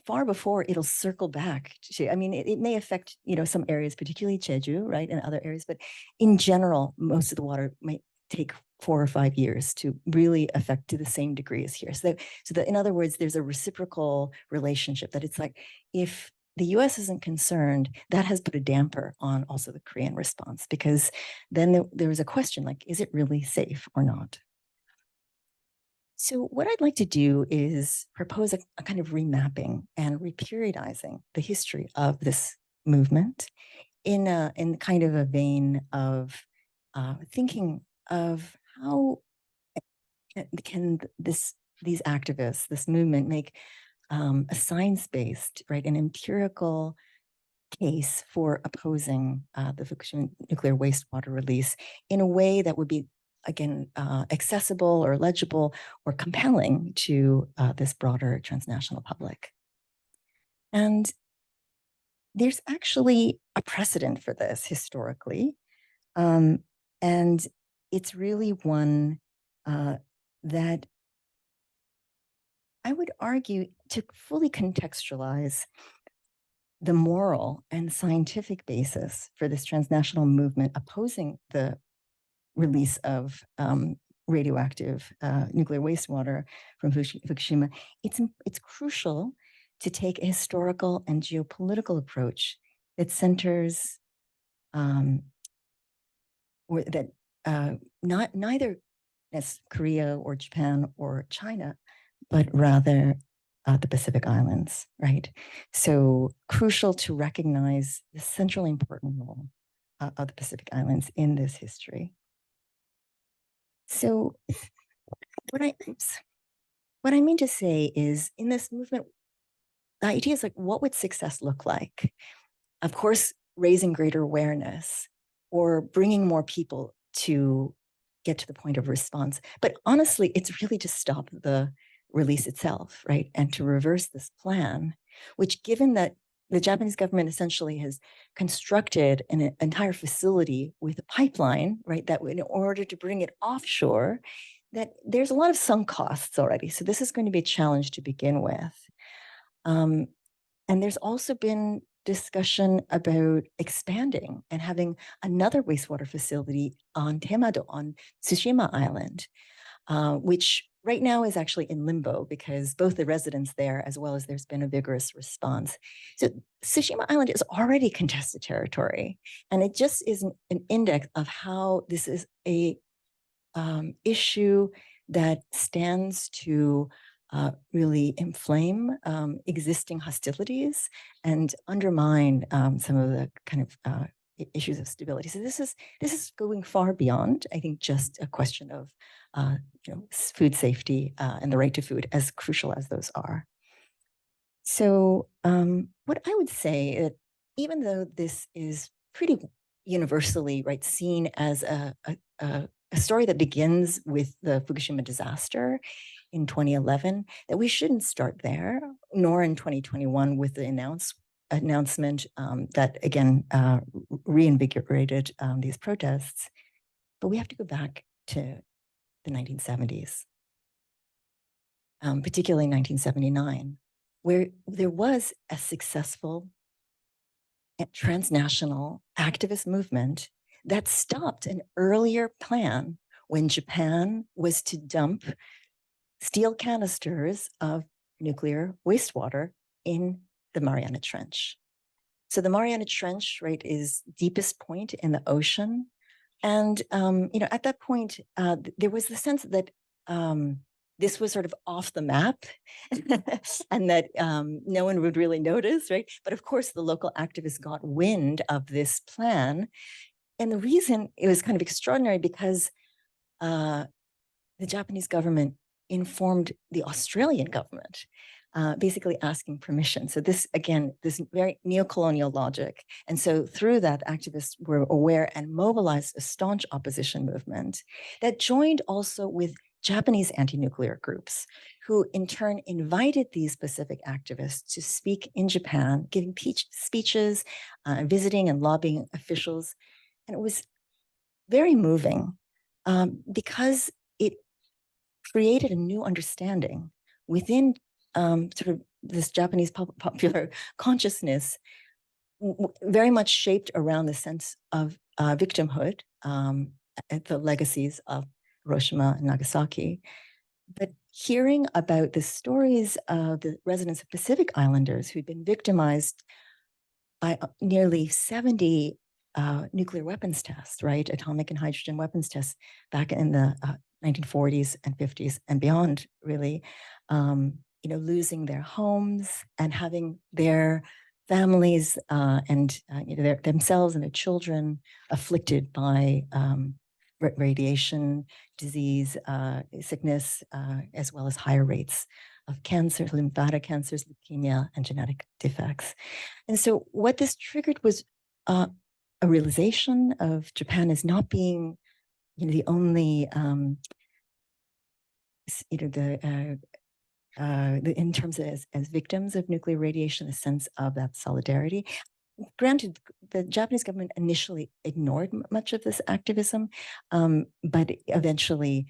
far before it'll circle back to, I mean, it may affect, some areas, particularly Jeju, right, and other areas, but in general, most of the water might take 4 or 5 years to really affect to the same degree as here. So that in other words, there's a reciprocal relationship that it's like, if the US isn't concerned, that has put a damper on also the Korean response, because then there was a question like, is it really safe or not? So what I'd like to do is propose a kind of remapping and reperiodizing the history of this movement in kind of a vein of thinking of how can these activists, this movement, make a science-based, right, an empirical case for opposing the Fukushima nuclear wastewater release in a way that would be, again, accessible or legible or compelling to this broader transnational public. And there's actually a precedent for this historically. And it's really one that I would argue to fully contextualize the moral and scientific basis for this transnational movement opposing the release of radioactive nuclear wastewater from Fukushima. It's crucial to take a historical and geopolitical approach that centers or that neither as Korea or Japan or China, but rather the Pacific Islands, right? So crucial to recognize the centrally important role of the Pacific Islands in this history. So what I mean to say is, in this movement, the idea is like, what would success look like? Of course, raising greater awareness or bringing more people to get to the point of response. But honestly, it's really to stop the release itself, right? And to reverse this plan, which, given that the Japanese government essentially has constructed an entire facility with a pipeline, right, that in order to bring it offshore, that there's a lot of sunk costs already. So this is going to be a challenge to begin with. And there's also been discussion about expanding and having another wastewater facility on Temado, on Tsushima Island, which right now is actually in limbo because both the residents there, as well as there's been a vigorous response. So Tsushima Island is already contested territory, and it just is an index of how this is a issue that stands to really inflame existing hostilities and undermine some of the kind of issues of stability. So this is going far beyond, I think, just a question of food safety and the right to food, as crucial as those are. So what I would say, that even though this is pretty universally seen as a story that begins with the Fukushima disaster in 2011, that we shouldn't start there, nor in 2021 with the announcement that, again, reinvigorated these protests. But we have to go back to the 1970s, particularly 1979, where there was a successful transnational activist movement that stopped an earlier plan when Japan was to dump steel canisters of nuclear wastewater in the Mariana Trench. So the Mariana Trench, right, is deepest point in the ocean. And, at that point, there was the sense that this was sort of off the map and that no one would really notice, right? But of course, the local activists got wind of this plan. And the reason it was kind of extraordinary because the Japanese government informed the Australian government, basically asking permission. So this, again, this very neo-colonial logic. And so through that, activists were aware and mobilized a staunch opposition movement that joined also with Japanese anti-nuclear groups, who in turn invited these Pacific activists to speak in Japan, giving speeches, visiting and lobbying officials. And it was very moving because it created a new understanding within sort of this Japanese popular consciousness, very much shaped around the sense of victimhood, the legacies of Hiroshima and Nagasaki. But hearing about the stories of the residents of Pacific Islanders who'd been victimized by nearly 70 nuclear weapons tests, right? Atomic and hydrogen weapons tests back in the 1940s and 50s and beyond, really, losing their homes and having their families and themselves and their children afflicted by radiation, disease, sickness, as well as higher rates of cancer, lymphatic cancers, leukemia, and genetic defects. And so what this triggered was a realization of Japan as not being, the only, in terms of as victims of nuclear radiation, a sense of that solidarity. Granted, the Japanese government initially ignored much of this activism, but eventually,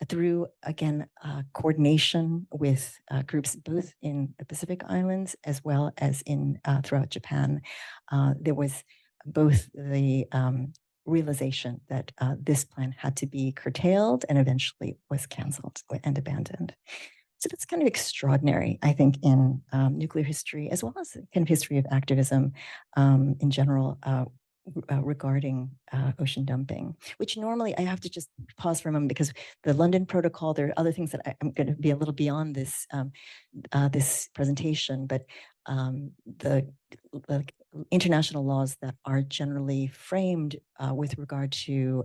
through again coordination with groups both in the Pacific Islands as well as in throughout Japan, there was both the realization that this plan had to be curtailed and eventually was canceled and abandoned. So that's kind of extraordinary, I think, in nuclear history, as well as kind of history of activism in general regarding ocean dumping, which normally I have to just pause for a moment because the London Protocol, there are other things that I'm going to be a little beyond this, this presentation, but the international laws that are generally framed with regard to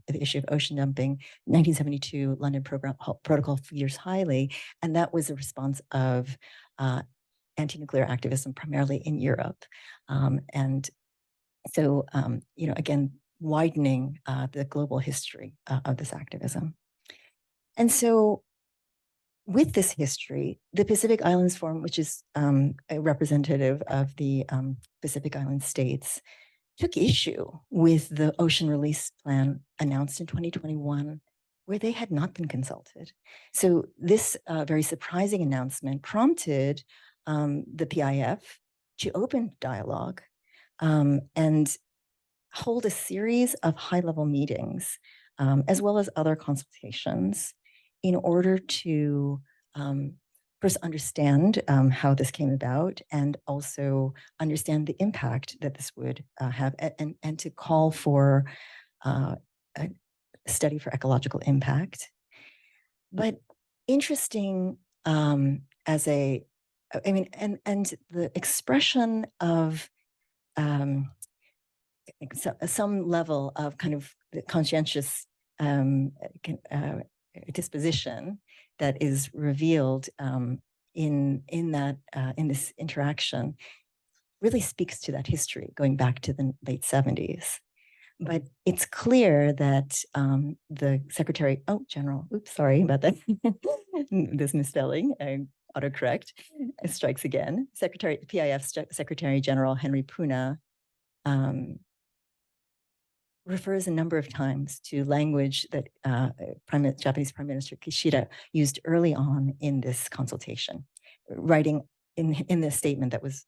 the issue of ocean dumping, 1972 London Protocol figures highly, and that was a response of anti-nuclear activism primarily in Europe. And so, again, widening the global history of this activism. And so with this history, the Pacific Islands Forum, which is a representative of the Pacific Island states, took issue with the ocean release plan announced in 2021, where they had not been consulted. So this very surprising announcement prompted the PIF to open dialogue and hold a series of high-level meetings, as well as other consultations, in order to first understand how this came about and also understand the impact that this would have and to call for a study for ecological impact. But interesting as a, and the expression of some level of kind of the conscientious disposition that is revealed in this interaction really speaks to that history going back to the late 70s. But it's clear that the Secretary, General, oops, sorry about that, this misspelling, autocorrect strikes again. PIF Secretary General Henry Puna refers a number of times to language that Japanese Prime Minister Kishida used early on in this consultation, writing in the statement that was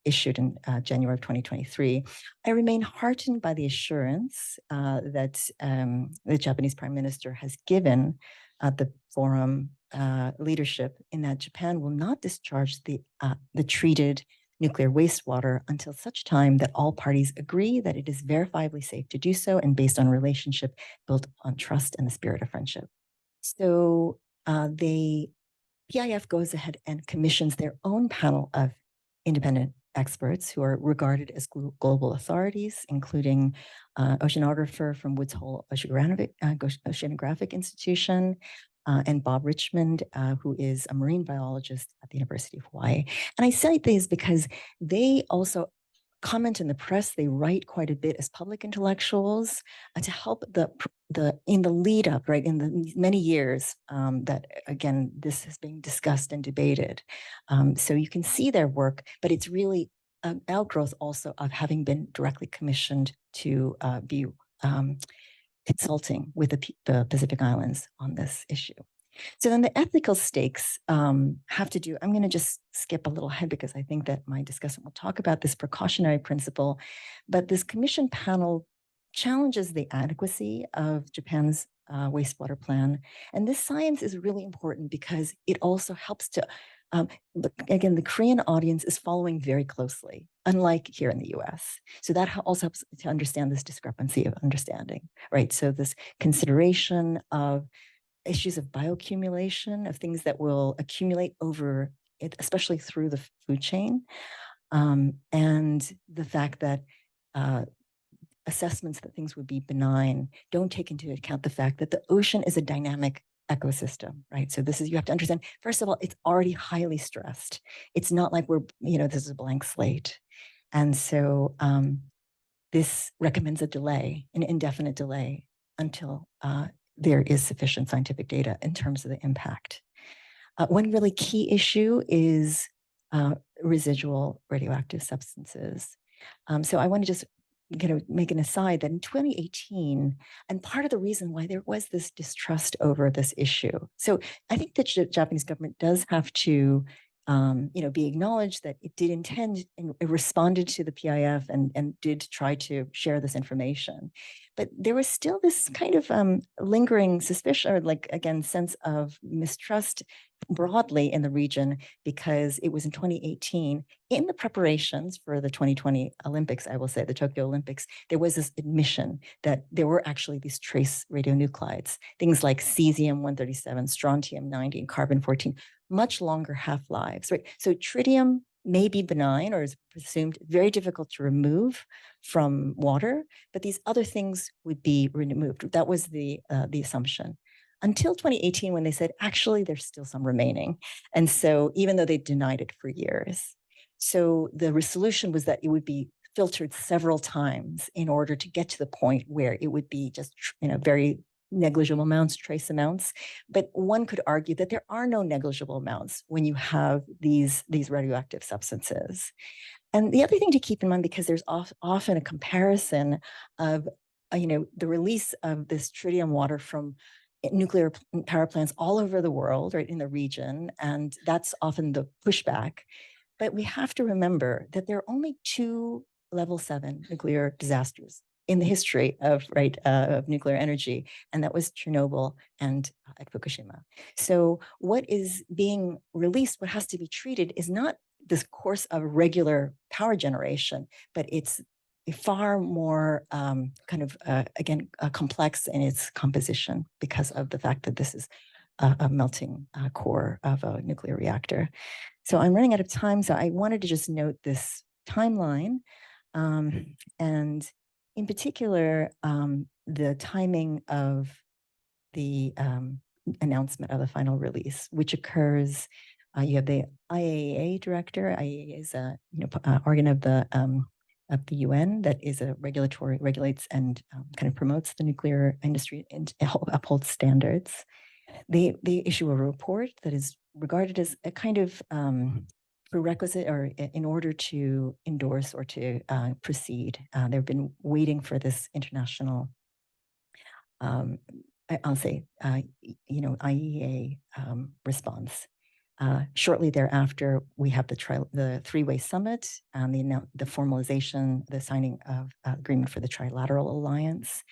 issued in January of 2023. I remain heartened by the assurance that the Japanese Prime Minister has given the forum leadership in that Japan will not discharge the treated nuclear wastewater until such time that all parties agree that it is verifiably safe to do so and based on a relationship built on trust and the spirit of friendship. So PIF goes ahead and commissions their own panel of independent experts who are regarded as global authorities, including oceanographer from Woods Hole Oceanographic Institution, and Bob Richmond, who is a marine biologist at the University of Hawaii. And I cite these because they also comment in the press. They write quite a bit as public intellectuals to help in the lead up, right, in the many years that, again, this is being discussed and debated. So you can see their work, but it's really an outgrowth also of having been directly commissioned to be consulting with the Pacific Islands on this issue. So then the ethical stakes have to do, I'm going to just skip a little ahead because I think that my discussant will talk about this precautionary principle, but this commission panel challenges the adequacy of Japan's wastewater plan. And this science is really important because it also helps to, again, the Korean audience is following very closely, unlike here in the US. So that also helps to understand this discrepancy of understanding, right? So this consideration of issues of bioaccumulation, of things that will accumulate over it, especially through the food chain, and the fact that assessments that things would be benign don't take into account the fact that the ocean is a dynamic ecosystem, right? So this is, you have to understand, first of all, it's already highly stressed. It's not like this is a blank slate. And so this recommends a delay, an indefinite delay, until there is sufficient scientific data in terms of the impact. One really key issue is residual radioactive substances. So I want to just make an aside that in 2018, and part of the reason why there was this distrust over this issue. So I think the Japanese government does have to be acknowledged that it did intend and it responded to the PIF and did try to share this information. But there was still this kind of lingering suspicion, or again, sense of mistrust broadly in the region, because it was in 2018, in the preparations for the 2020 Olympics, I will say, the Tokyo Olympics, there was this admission that there were actually these trace radionuclides, things like cesium-137, strontium-90, and carbon-14, much longer half-lives, right? So tritium may be benign or is presumed very difficult to remove from water, but these other things would be removed. That was the assumption. Until 2018, when they said, actually, there's still some remaining. And so even though they denied it for years. So the resolution was that it would be filtered several times in order to get to the point where it would be just, very negligible amounts, trace amounts. But one could argue that there are no negligible amounts when you have these radioactive substances. And the other thing to keep in mind, because there's often a comparison of, the release of this tritium water from nuclear power plants all over the world, right, in the region, and that's often the pushback. But we have to remember that there are only 2 level 7 nuclear disasters in the history of nuclear energy, and that was Chernobyl and at Fukushima. So what is being released, what has to be treated, is not this course of regular power generation, but it's far more complex in its composition because of the fact that this is a melting core of a nuclear reactor. So I'm running out of time, so I wanted to just note this timeline, and in particular, the timing of the announcement of the final release, which occurs, you have the IAEA director. IAEA is a organ of the UN that is regulates and kind of promotes the nuclear industry and upholds standards. They issue a report that is regarded as a kind of prerequisite, or in order to endorse or to proceed. They've been waiting for this international, I'll say, IEA response. Shortly thereafter, we have the three-way summit and the formalization, the signing of agreement for the trilateral alliance.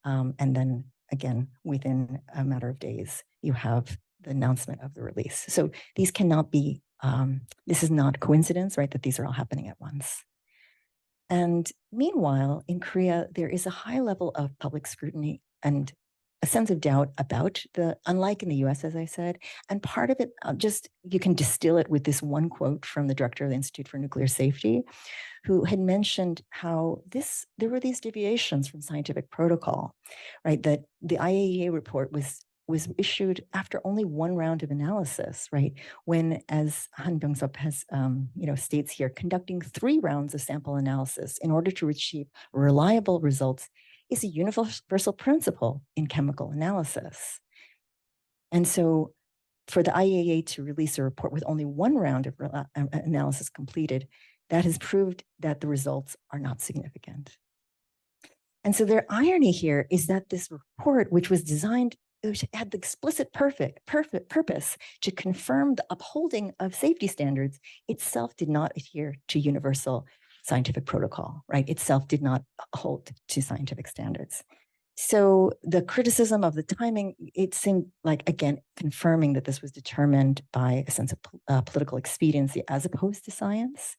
And then again, within a matter of days, you have the announcement of the release. So these cannot be, this is not coincidence, right, that these are all happening at once. And meanwhile, in Korea, there is a high level of public scrutiny and a sense of doubt about unlike in the US, as I said, and part of it, you can distill it with this one quote from the director of the Institute for Nuclear Safety, who had mentioned how there were these deviations from scientific protocol, right? That the IAEA report was issued after only one round of analysis, right? When, as Han Byung-seop has, states here, conducting 3 rounds of sample analysis in order to achieve reliable results is a universal principle in chemical analysis. And so for the IAEA to release a report with only 1 round of analysis completed, that has proved that the results are not significant. And so their irony here is that this report, which was designed, which had the explicit purpose to confirm the upholding of safety standards, itself did not adhere to universal scientific protocol, right? Itself did not hold to scientific standards. So the criticism of the timing, it seemed like, again, confirming that this was determined by a sense of political expediency as opposed to science.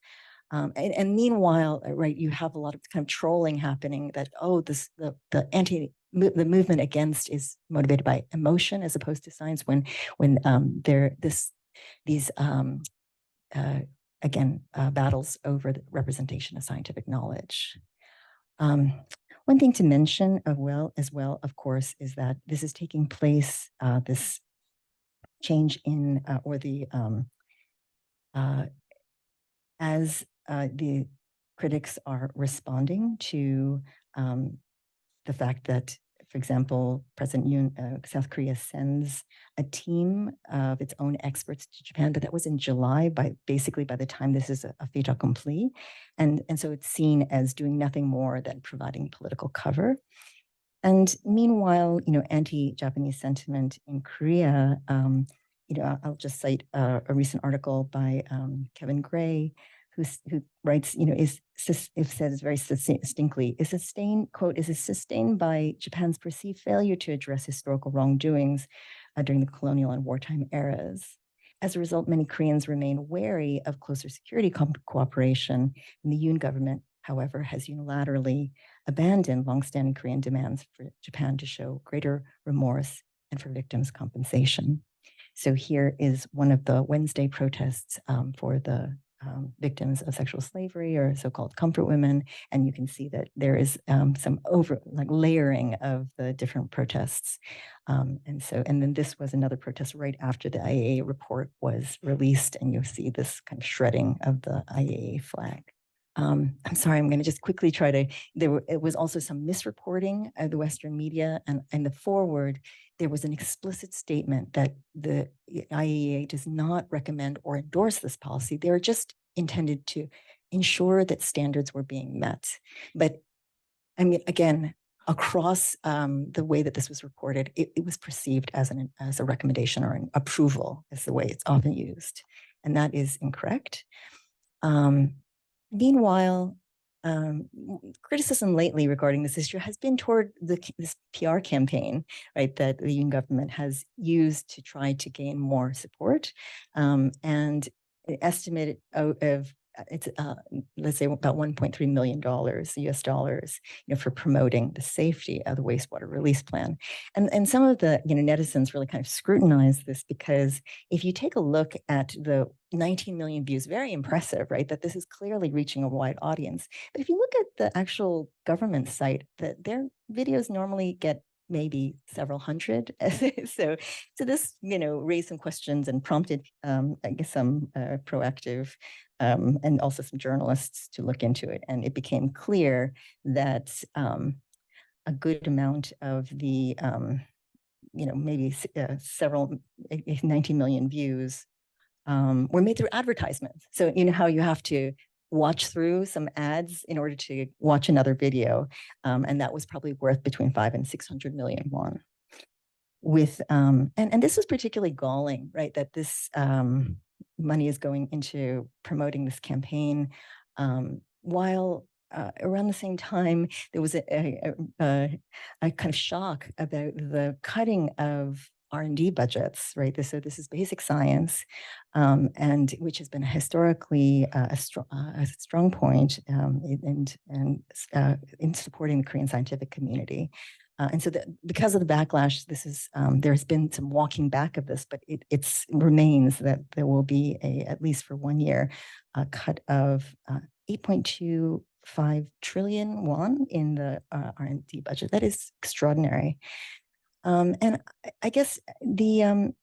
And meanwhile, right, you have a lot of kind of trolling happening that, the movement against is motivated by emotion as opposed to science when these battles over the representation of scientific knowledge. One thing to mention as well, of course, is that this is taking place, this change in, as the critics are responding to the fact that, for example, President Yoon, South Korea sends a team of its own experts to Japan, but that was in July, basically by the time this is a fait accompli. And so it's seen as doing nothing more than providing political cover. And meanwhile, anti-Japanese sentiment in Korea, I'll just cite a recent article by Kevin Gray, who writes, says very succinctly, is sustained by Japan's perceived failure to address historical wrongdoings during the colonial and wartime eras. As a result, many Koreans remain wary of closer security cooperation, and the Yoon government, however, has unilaterally abandoned longstanding Korean demands for Japan to show greater remorse and for victims' compensation. So here is one of the Wednesday protests for the victims of sexual slavery, or so-called comfort women, and you can see that there is some layering of the different protests, and then this was another protest right after the IAEA report was released, and you'll see this kind of shredding of the IAEA flag. I'm sorry, I'm going to just quickly it was also some misreporting of the Western media, and in the foreword, there was an explicit statement that the IAEA does not recommend or endorse this policy. They're just intended to ensure that standards were being met. But I mean, again, across the way that this was reported, it was perceived as a recommendation or an approval, is the way it's often used, and that is incorrect. Meanwhile, criticism lately regarding this issue has been toward this PR campaign, right, that the Yoon government has used to try to gain more support, and an estimate of it's let's say about $1.3 million US dollars, for promoting the safety of the wastewater release plan. And some of the netizens really kind of scrutinize this, because if you take a look at the 19 million views, very impressive, right? That this is clearly reaching a wide audience. But if you look at the actual government site, that their videos normally get maybe several hundred. So this, raised some questions and prompted, I guess, some proactive and also some journalists to look into it. And it became clear that a good amount of the, maybe several 19 million views were made through advertisements. So how you have to watch through some ads in order to watch another video, and that was probably worth between 500 and 600 million won. With and this was particularly galling, right? That this money is going into promoting this campaign, while around the same time there was a kind of shock about the cutting of R&D budgets, right? So this is basic science, and which has been historically a strong point in supporting the Korean scientific community. And so because of the backlash, this is there's been some walking back of this, but it remains that there will be at least for 1 year, a cut of 8.25 trillion won in the R&D budget. That is extraordinary. And I guess the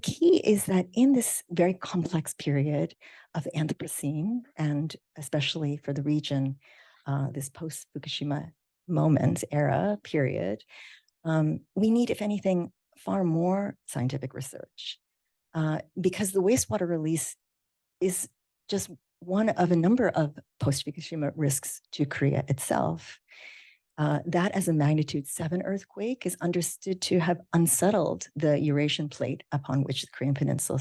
key is that in this very complex period of the Anthropocene, and especially for the region, this post-Fukushima era period, we need, if anything, far more scientific research, because the wastewater release is just one of a number of post-Fukushima risks to Korea itself. That as a magnitude 7 earthquake is understood to have unsettled the Eurasian plate upon which the Korean Peninsula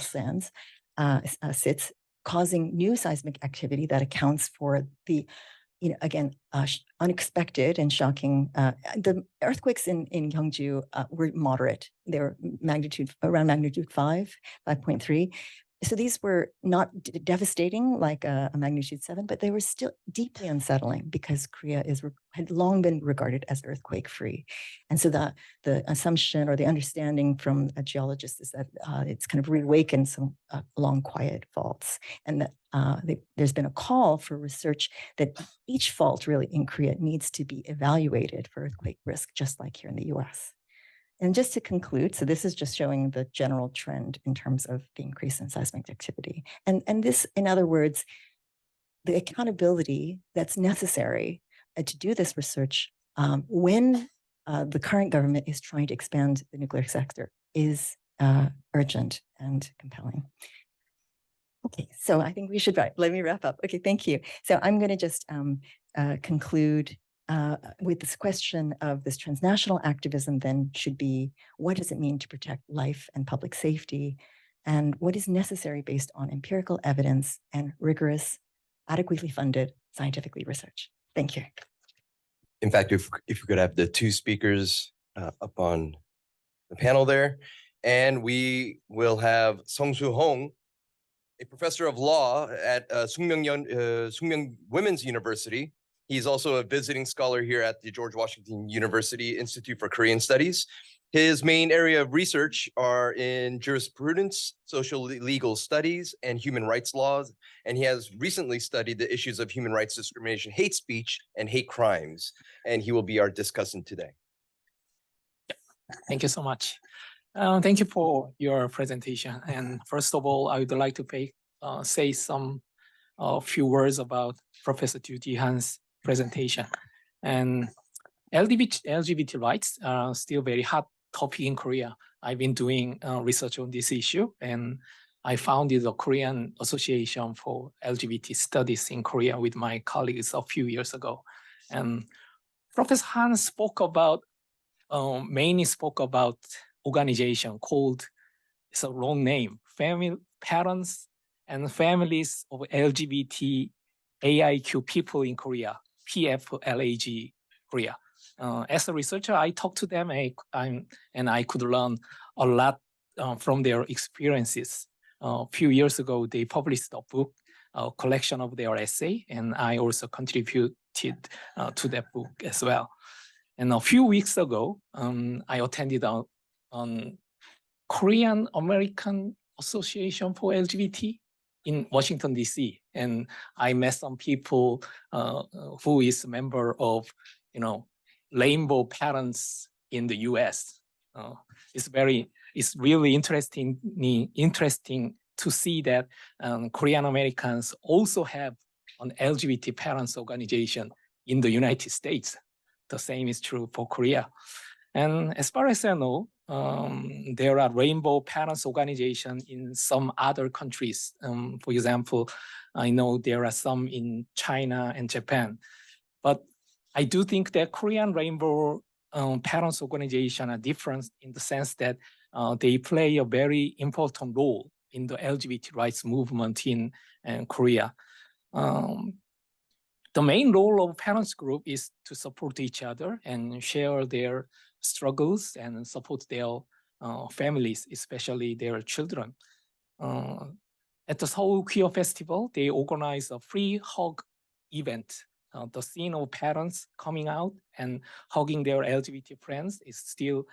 sits, causing new seismic activity that accounts for the, again, unexpected and shocking. The earthquakes in Gyeongju were moderate. They were around magnitude 5.3. So these were not devastating like a magnitude 7, but they were still deeply unsettling because Korea had long been regarded as earthquake-free. And so the assumption or the understanding from a geologist is that it's kind of reawakened some long, quiet faults. And that there's been a call for research that each fault really in Korea needs to be evaluated for earthquake risk, just like here in the US. And just to conclude, so this is just showing the general trend in terms of the increase in seismic activity. And this, in other words, the accountability that's necessary to do this research when the current government is trying to expand the nuclear sector is urgent and compelling. Okay, so I think we should let me wrap up. Okay, thank you. So I'm going to just conclude with this question of this transnational activism then should be, what does it mean to protect life and public safety? And what is necessary based on empirical evidence and rigorous, adequately funded scientifically research? Thank you. In fact, if we could have the two speakers up on the panel there, and we will have Sung-Soo Hong, a professor of law at Sungmyeong Women's University. He's also a visiting scholar here at the George Washington University Institute for Korean Studies. His main area of research are in jurisprudence, social legal studies, and human rights laws. And he has recently studied the issues of human rights discrimination, hate speech, and hate crimes. And he will be our discussant today. Thank you so much. Thank you for your presentation. And first of all, I would like to say a few words about Professor Judy Hahn's presentation. And LGBT rights are still very hot topic in Korea. I've been doing research on this issue, and I founded the Korean Association for LGBT Studies in Korea with my colleagues a few years ago. And Professor Hahn mainly spoke about organization called, it's a long name, Parents and Families of LGBT AIQ People in Korea, PFLAG Korea. As a researcher, I talked to them and I could learn a lot from their experiences. A few years ago, they published a book, a collection of their essay, and I also contributed to that book as well. And a few weeks ago, I attended a Korean American Association for LGBT in Washington, D.C. And I met some people who is a member of, Rainbow Parents in the U.S. It's really interesting to see that Korean Americans also have an LGBT parents organization in the United States. The same is true for Korea. And as far as I know, there are Rainbow Parents organizations in some other countries. For example, I know there are some in China and Japan. But I do think that Korean Rainbow Parents organizations are different in the sense that they play a very important role in the LGBT rights movement in Korea. The main role of parents group is to support each other and share their struggles and support their families, especially their children. At the Seoul Queer Festival, they organize a free hug event the scene of parents coming out and hugging their LGBT friends is still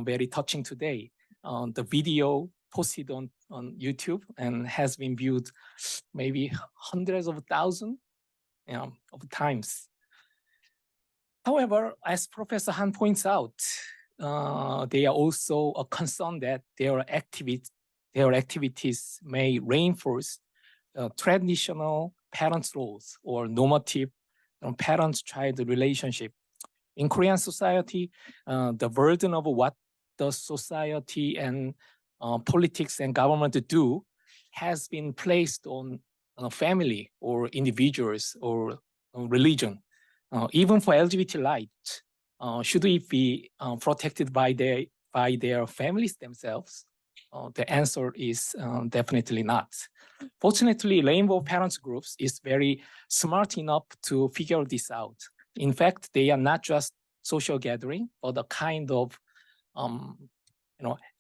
very touching today. The video posted on YouTube and has been viewed maybe hundreds of thousands of times. However, as Professor Han points out, they are also concerned that their activities may reinforce traditional parents' roles or normative parent-child relationship. In Korean society, the burden of what the society and politics and government do has been placed on family or individuals or religion. Even for LGBT rights, should it be protected by their families themselves? The answer is definitely not. Fortunately, Rainbow Parents Groups is very smart enough to figure this out. In fact, they are not just social gathering, but a kind of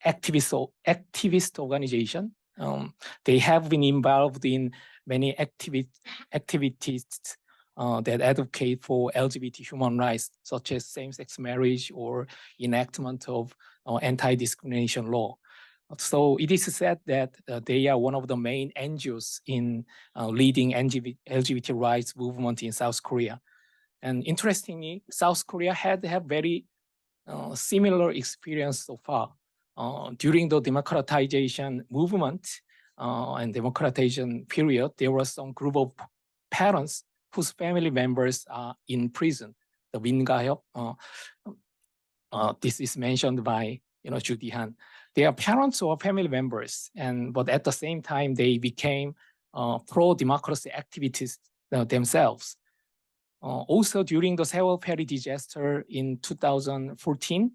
activist organization. They have been involved in many activities that advocate for LGBT human rights, such as same-sex marriage or enactment of anti-discrimination law. So it is said that they are one of the main NGOs in leading LGBT rights movement in South Korea. And interestingly, South Korea had very similar experience so far. During the democratization movement and democratization period, there was some group of parents whose family members are in prison. The Mingahyuk, this is mentioned by Judy Han. They are parents or family members, but at the same time they became pro-democracy activists themselves. Also, during the Seoul Ferry disaster in 2014,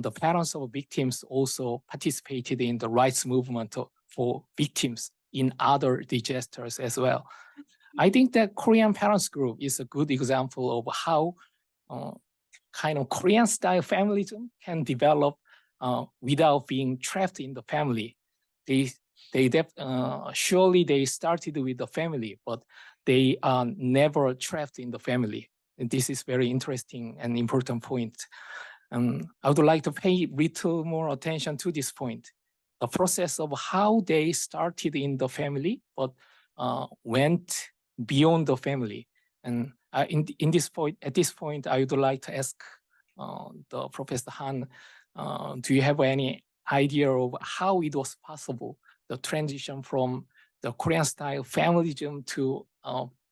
the parents of victims also participated in the rights movement for victims in other disasters as well. I think that Korean Parents Group is a good example of how kind of Korean style familyism can develop without being trapped in the family. Surely they started with the family, but they are never trapped in the family. And this is very interesting and important point. I would like to pay little more attention to this point. The process of how they started in the family, but went beyond the family. And at this point, I would like to ask the Professor Han, do you have any idea of how it was possible, the transition from the Korean style familyism to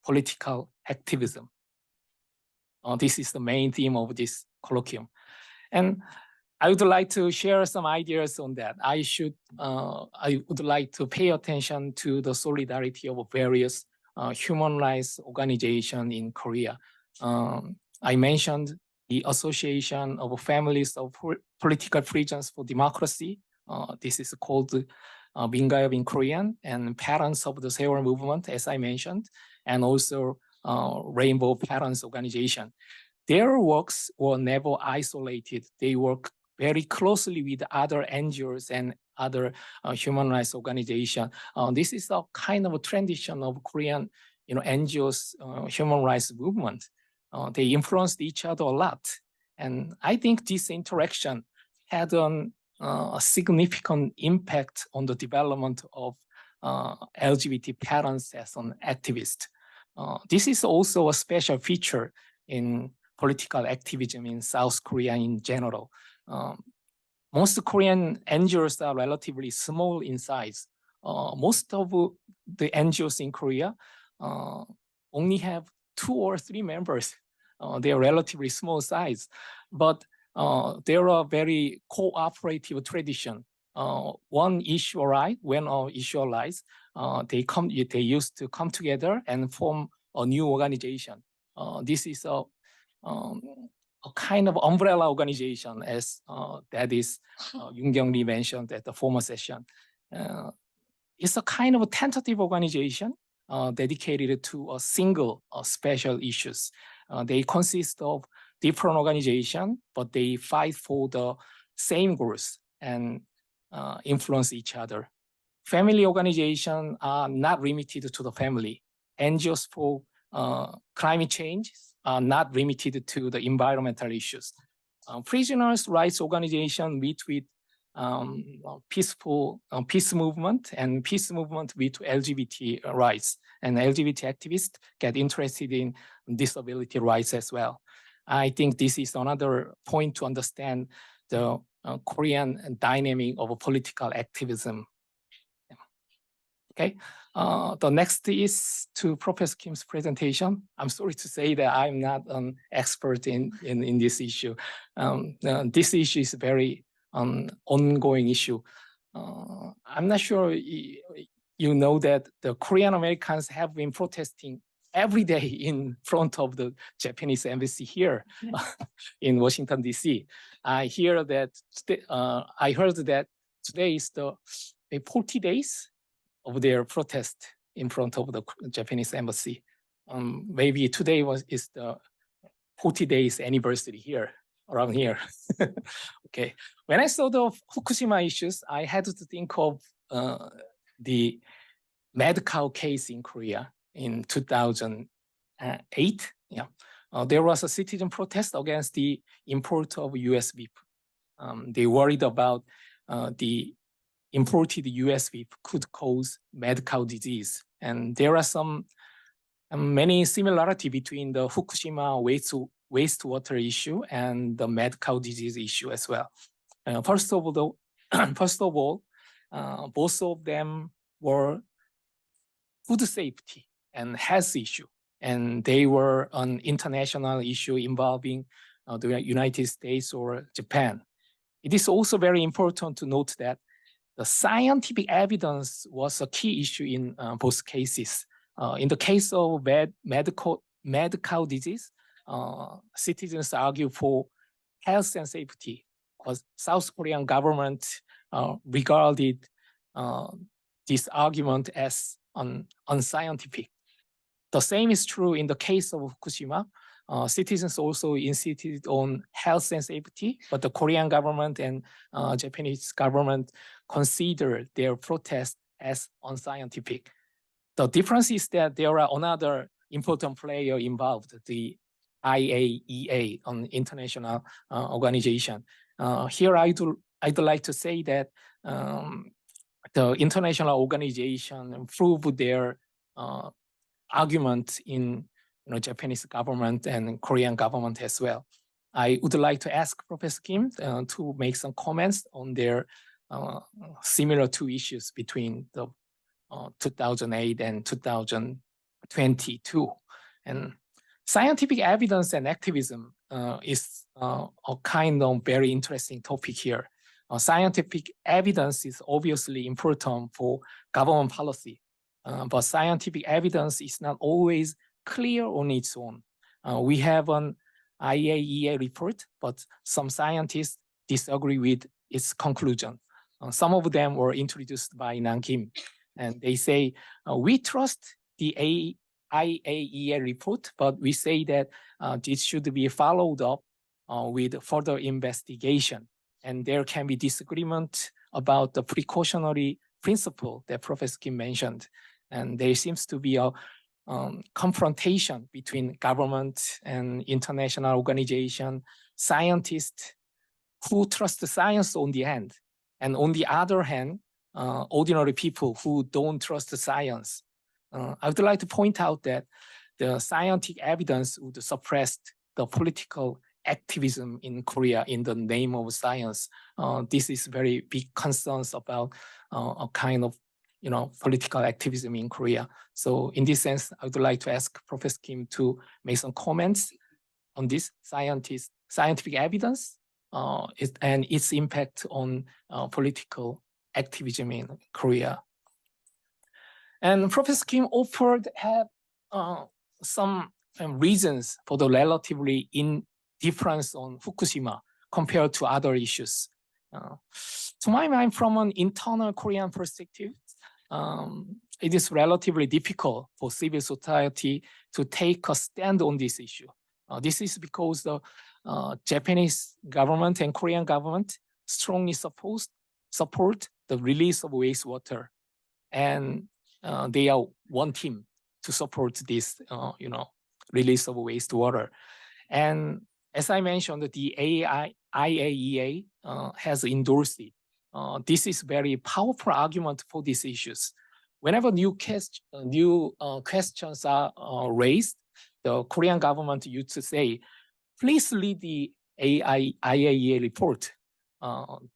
political activism? This is the main theme of this colloquium. And I would like to share some ideas on that. I would like to pay attention to the solidarity of various human rights organizations in Korea. I mentioned the Association of Families of Political Prisoners for Democracy. This is called Mingayeop in Korean, and Parents of the Seoul Movement, as I mentioned, and also Rainbow Parents Organization. Their works were never isolated. They work very closely with other NGOs and other human rights organizations. This is a kind of a tradition of Korean NGOs human rights movement. They influenced each other a lot. And I think this interaction had a significant impact on the development of LGBT parents as an activist. This is also a special feature in political activism in South Korea in general. Most Korean NGOs are relatively small in size. Most of the NGOs in Korea only have 2 or 3 members. They are relatively small size, but there are very cooperative tradition. When an issue arises, they used to come together and form a new organization. This is a kind of umbrella organization, as that is Yoon Kyung-lee mentioned at the former session. It's a kind of a tentative organization dedicated to a single special issues. They consist of different organizations, but they fight for the same goals and influence each other. Family organizations are not limited to the family. NGOs for climate change are not limited to the environmental issues. Prisoners' rights organization meet with peace movement, and peace movement with LGBT rights, and LGBT activists get interested in disability rights as well. I think this is another point to understand the Korean dynamic of political activism. Okay, the next is to Professor Kim's presentation. I'm sorry to say that I'm not an expert in this issue. This issue is very ongoing issue. I'm not sure you know that the Korean Americans have been protesting every day in front of the Japanese embassy here in Washington, D.C. I heard that today is the 40 days of their protest in front of the Japanese embassy. Maybe today is the 40 days anniversary here, around here. Okay, when I saw the Fukushima issues, I had to think of the mad cow case in Korea in 2008. Yeah, there was a citizen protest against the import of US beef. They worried about the imported US beef could cause mad cow disease. And there are many similarity between the Fukushima wastewater issue and the mad cow disease issue as well. First of all, both of them were food safety and health issue, and they were an international issue involving the United States or Japan. It is also very important to note that the scientific evidence was a key issue in both cases. In the case of mad cow disease, citizens argue for health and safety, because South Korean government regarded this argument as unscientific. The same is true in the case of Fukushima. Citizens also insisted on health and safety, but the Korean government and Japanese government considered their protest as unscientific. The difference is that there are another important player involved, the IAEA, an international organization. Here I'd like to say that the international organization proved their argument in Japanese government and Korean government as well. I would like to ask Professor Kim to make some comments on their similar two issues between the 2008 and 2022. And scientific evidence and activism is a kind of very interesting topic here. Scientific evidence is obviously important for government policy, but scientific evidence is not always clear on its own. We have an IAEA report, but some scientists disagree with its conclusion. Some of them were introduced by Nam Kim, and they say, we trust the IAEA report, but we say that this should be followed up with further investigation. And there can be disagreement about the precautionary principle that Professor Kim mentioned. And there seems to be a confrontation between government and international organization, scientists who trust the science on the hand, and on the other hand, ordinary people who don't trust the science. I would like to point out that the scientific evidence would suppress the political activism in Korea in the name of science. This is very big concerns about a kind of political activism in Korea. So in this sense, I would like to ask Professor Kim to make some comments on this scientific evidence and its impact on political activism in Korea. And Professor Kim offered some reasons for the relatively indifference on Fukushima compared to other issues. To my mind, from an internal Korean perspective, it is relatively difficult for civil society to take a stand on this issue. This is because the Japanese government and Korean government strongly support the release of wastewater, and they are one team to support this, release of wastewater. And as I mentioned, the IAEA has endorsed it. This is very powerful argument for these issues. Whenever new questions are raised, the Korean government used to say, please read the IAEA report.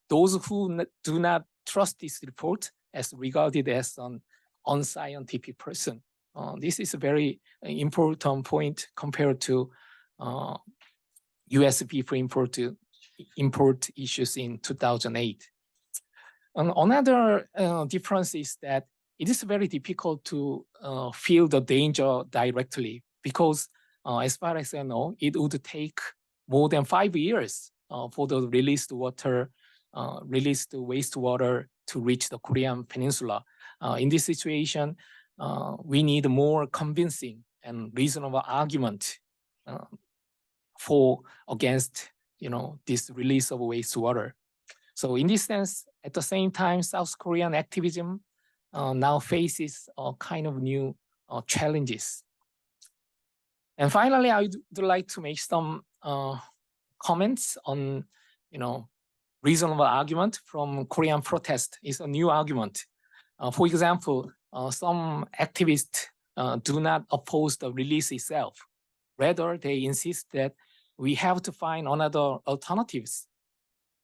Those who do not trust this report as regarded as an unscientific person. This is a very important point compared to US people import issues in 2008. And another difference is that it is very difficult to feel the danger directly because as far as I know, it would take more than 5 years for the released wastewater to reach the Korean peninsula. In this situation, we need more convincing and reasonable argument against this release of wastewater. So in this sense, at the same time, South Korean activism now faces a kind of new challenges. And finally, I would like to make some comments on, reasonable argument from Korean protest is a new argument. For example, some activists do not oppose the release itself. Rather, they insist that we have to find another alternatives.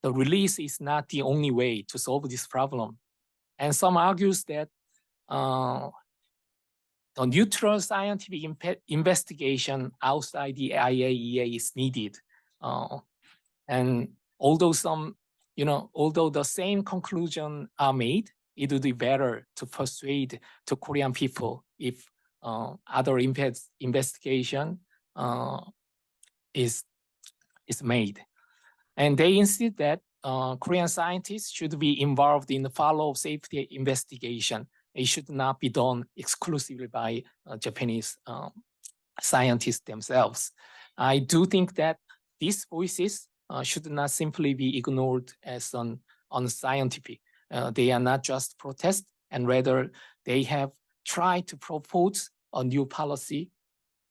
The release is not the only way to solve this problem. And some argues that the neutral scientific investigation outside the IAEA is needed. And although although the same conclusion are made, it would be better to persuade the Korean people if other investigation is made. And they insist that Korean scientists should be involved in the follow-up safety investigation. It should not be done exclusively by Japanese scientists themselves. I do think that these voices should not simply be ignored as unscientific. They are not just protests, and rather they have tried to propose a new policy.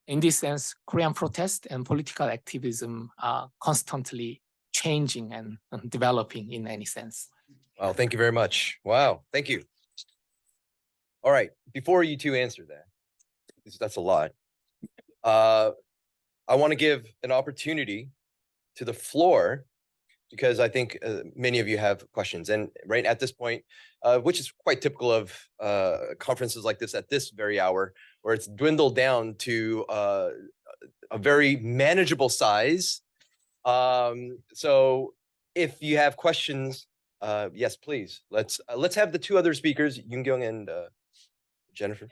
In this sense, Korean protest and political activism are constantly changing and developing in any sense. Wow, thank you very much. Wow, thank you. All right, before you two answer that, because that's a lot, I want to give an opportunity to the floor because I think many of you have questions. And right at this point, which is quite typical of conferences like this at this very hour, where it's dwindled down to a very manageable size. So if you have questions, yes, please. Let's have the two other speakers, Yoon-kyung and Jennifer.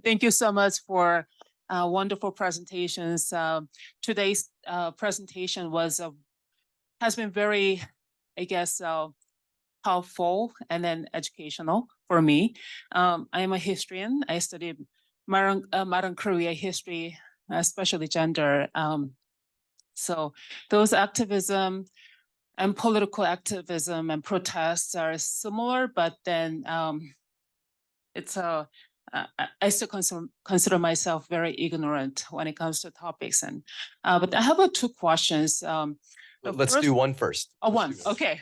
Thank you so much for wonderful presentations. Today's presentation has been very, I guess, helpful and then educational for me. I am a historian. I studied modern Korea history, especially gender. So those activism and political activism and protests are similar, but then I still consider myself very ignorant when it comes to topics. And but I have two questions. Let's do one first. Oh, one. Okay.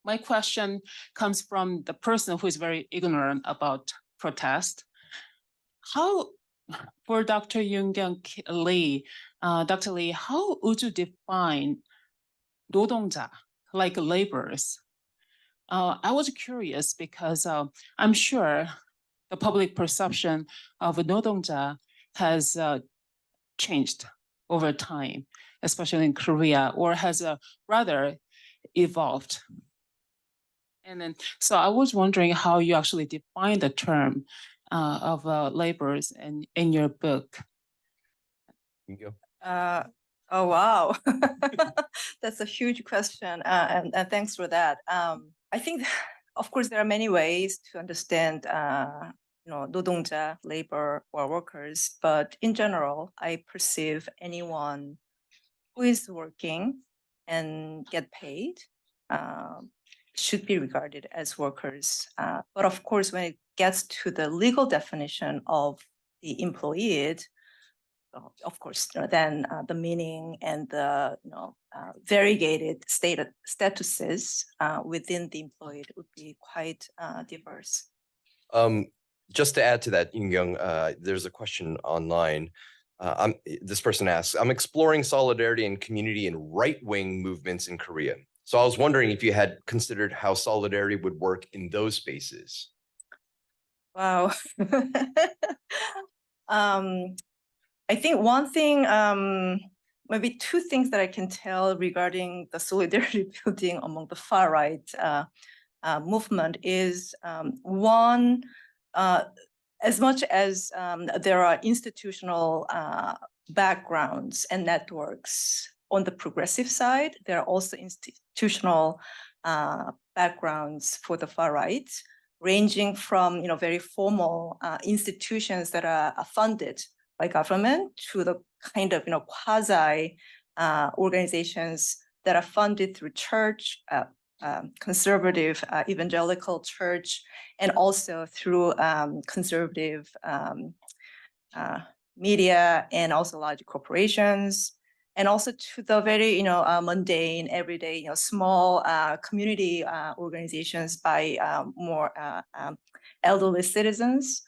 My question comes from the person who is very ignorant about protest. How, for Dr. Yoon-kyung Lee, Dr. Lee, how would you define 노동자, like laborers? I was curious because I'm sure the public perception of 노동자 has changed over time, especially in Korea, or has rather evolved. And then, so I was wondering how you actually define the term of laborers in your book. You go. Oh, wow. That's a huge question. And thanks for that. I think, of course, there are many ways to understand, 노동자, labor, or workers. But in general, I perceive anyone who is working and get paid should be regarded as workers. But of course, when it gets to the legal definition of the employee, of course, then the meaning and the variegated statuses within the employed would be quite diverse. Just to add to that, Young, there's a question online. This person asks, I'm exploring solidarity and community in right-wing movements in Korea. So I was wondering if you had considered how solidarity would work in those spaces. Wow. I think one thing, maybe two things that I can tell regarding the solidarity building among the far right movement is one, as much as there are institutional backgrounds and networks on the progressive side, there are also institutional backgrounds for the far right, ranging from very formal institutions that are funded by government to the kind of quasi organizations that are funded through church, conservative evangelical church, and also through conservative media and also large corporations, and also to the very mundane, everyday, small community organizations by more elderly citizens.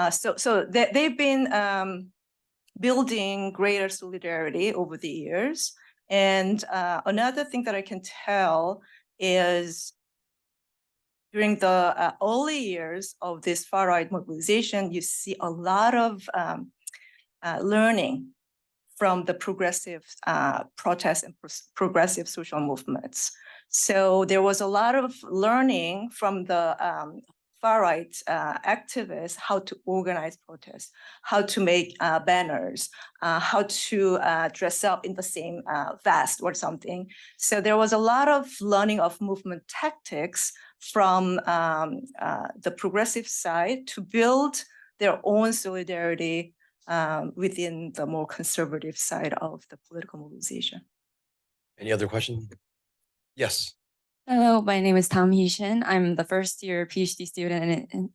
So they've been building greater solidarity over the years. And another thing that I can tell is during the early years of this far-right mobilization, you see a lot of learning from the progressive protests and progressive social movements. So there was a lot of learning from the far-right activists, how to organize protests, how to make banners, how to dress up in the same vest or something. So there was a lot of learning of movement tactics from the progressive side to build their own solidarity within the more conservative side of the political mobilization. Any other questions? Yes. Hello, my name is Tam Hee-shin. I'm the first year PhD student and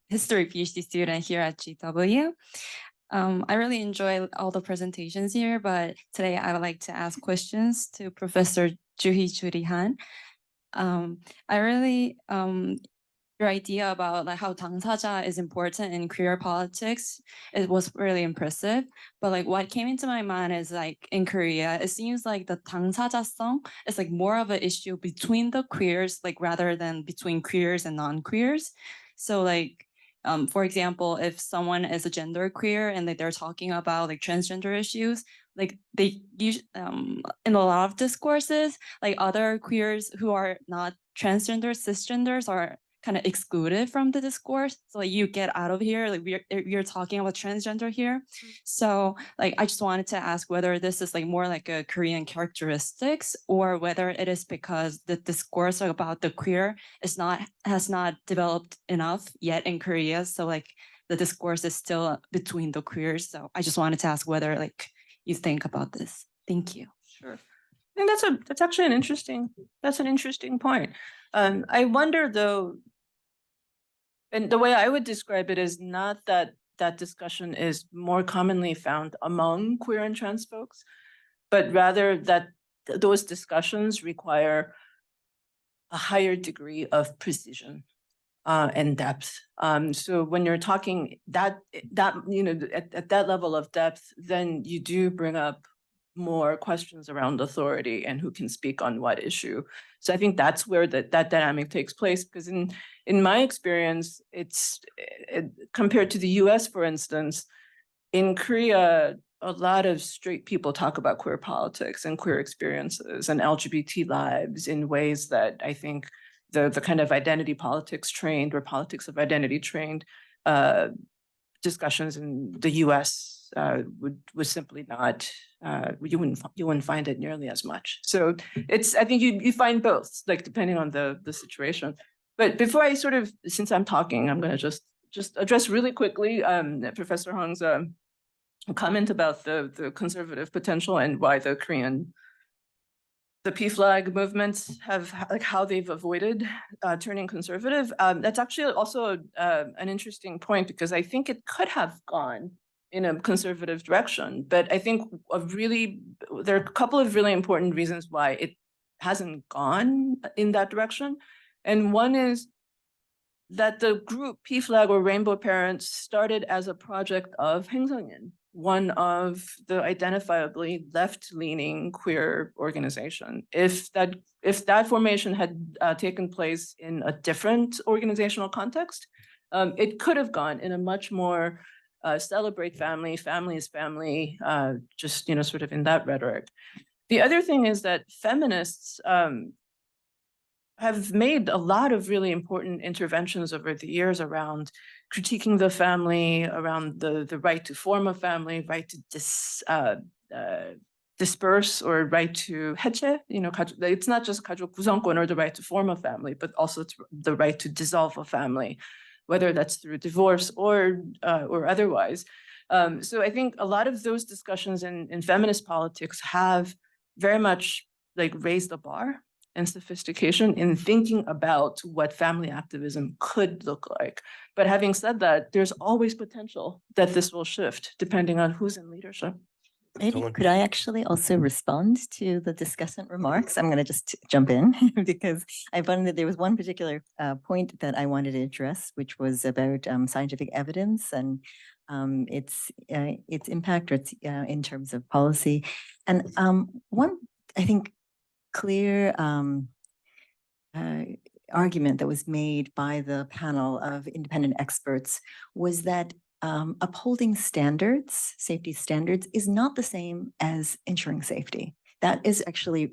history PhD student here at GW. I really enjoy all the presentations here, but today I would like to ask questions to Professor Judy Hahn. I really, your idea about like how 당사자 is important in queer politics, it was really impressive. But like what came into my mind is like in Korea, it seems like the 당사자성 is like more of an issue between the queers, like rather than between queers and non-queers. So like, for example, if someone is a gender queer and they're talking about like transgender issues, like they use in a lot of discourses, like other queers who are not transgender, cisgenders are kind of excluded from the discourse. So like you get out of here, like we're talking about transgender here. So like I just wanted to ask whether this is like more like a Korean characteristics or whether it is because the discourse about the queer has not developed enough yet in Korea. So like the discourse is still between the queers. So I just wanted to ask whether like you think about this. Thank you. Sure. I think that's actually an interesting point. I wonder though, and the way I would describe it is not that that discussion is more commonly found among queer and trans folks, but rather that those discussions require a higher degree of precision and depth. So when you're talking that at that level of depth, then you do bring up more questions around authority and who can speak on what issue. So I think that's where that dynamic takes place, because in my experience, compared to the US, for instance, in Korea, a lot of straight people talk about queer politics and queer experiences and LGBT lives in ways that I think the kind of identity politics trained or politics of identity trained discussions in the US would simply not, you wouldn't find it nearly as much. So I think you find both, like depending on the situation. But before I since I'm talking, I'm going to just address really quickly Professor Hong's comment about the conservative potential and why the the PFLAG movements have like how they've avoided turning conservative. That's actually also an interesting point because I think it could have gone in a conservative direction, but I think there are a couple of really important reasons why it hasn't gone in that direction. And one is that the group PFLAG or Rainbow Parents started as a project of Haeng Sung-in, one of the identifiably left-leaning queer organization. If that formation had taken place in a different organizational context, it could have gone in a much more celebrate family, family is family, just sort of in that rhetoric. The other thing is that feminists have made a lot of really important interventions over the years around critiquing the family, around the right to form a family, right to disperse or right to 해체. It's not just 가족 구성권 or the right to form a family, but also the right to dissolve a family, whether that's through divorce or otherwise. So I think a lot of those discussions in feminist politics have very much like raised the bar and sophistication in thinking about what family activism could look like. But having said that, there's always potential that this will shift depending on who's in leadership. Maybe could I actually also respond to the discussant remarks? I'm going to just jump in because there was one particular point that I wanted to address, which was about scientific evidence and its impact or its in terms of policy. And one, I think, clear argument that was made by the panel of independent experts was that upholding standards, safety standards, is not the same as ensuring safety. That is actually,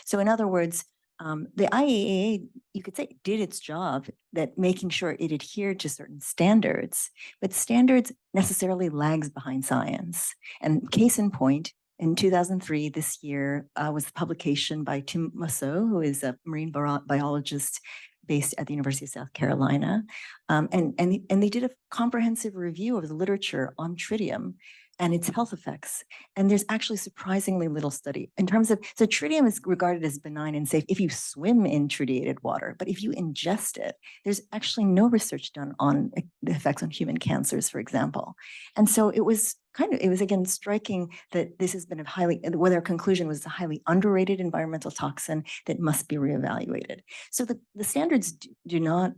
so in other words, the IAEA, you could say, did its job that making sure it adhered to certain standards, but standards necessarily lags behind science. And case in point, in 2003, this year, was the publication by Tim Mosso, who is a marine biologist based at the University of South Carolina. And they did a comprehensive review of the literature on tritium and its health effects. And there's actually surprisingly little study in terms of, so tritium is regarded as benign and safe if you swim in tritiated water, but if you ingest it, there's actually no research done on the effects on human cancers, for example. And so it was again striking that this has been where their conclusion was a highly underrated environmental toxin that must be reevaluated. So the standards do not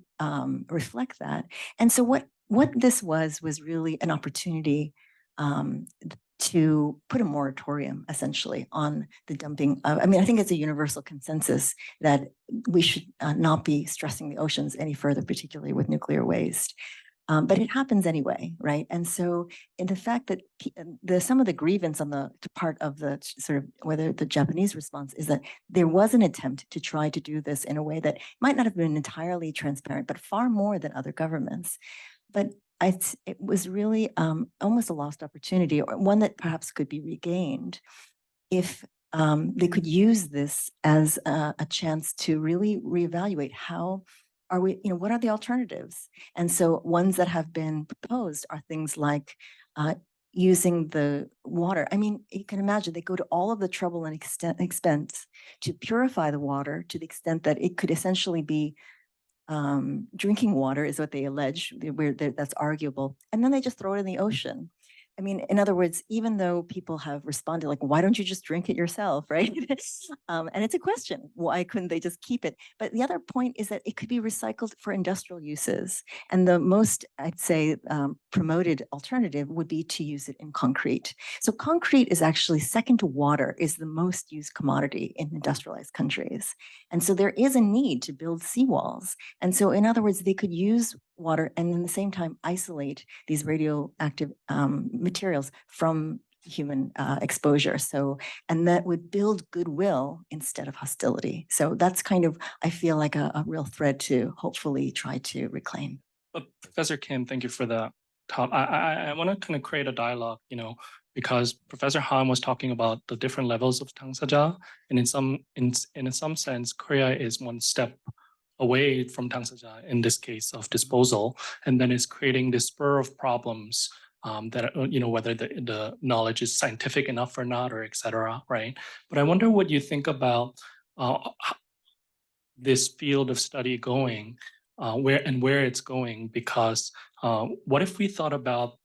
reflect that. And so what this was really an opportunity to put a moratorium essentially on the dumping of, I think it's a universal consensus that we should not be stressing the oceans any further, particularly with nuclear waste. But it happens anyway, right? And so in the fact that some of the grievance on the part of the sort of whether the Japanese response is that there was an attempt to try to do this in a way that might not have been entirely transparent, but far more than other governments. But it was really almost a lost opportunity, or one that perhaps could be regained if they could use this as a chance to really reevaluate how are we, what are the alternatives? And so ones that have been proposed are things like using the water. You can imagine they go to all of the trouble and expense to purify the water to the extent that it could essentially be drinking water is what they allege, that's arguable. And then they just throw it in the ocean. In other words, even though people have responded like, why don't you just drink it yourself, right? And it's a question, why couldn't they just keep it? But the other point is that it could be recycled for industrial uses. And the most, I'd say, promoted alternative would be to use it in concrete. So concrete is actually second to water, is the most used commodity in industrialized countries. And so there is a need to build seawalls. And so in other words, they could use water and at the same time isolate these radioactive materials from human exposure. So, and that would build goodwill instead of hostility. So that's kind of, I feel like a real thread to hopefully try to reclaim. Professor Kim, thank you for that talk. I want to kind of create a dialogue, because Professor Hahn was talking about the different levels of 당사자, and in some sense, Korea is one step away from 당사자 in this case of disposal, and then it's creating this spur of problems that whether the knowledge is scientific enough or not, or et cetera, right? But I wonder what you think about this field of study going, where it's going, because what if we thought about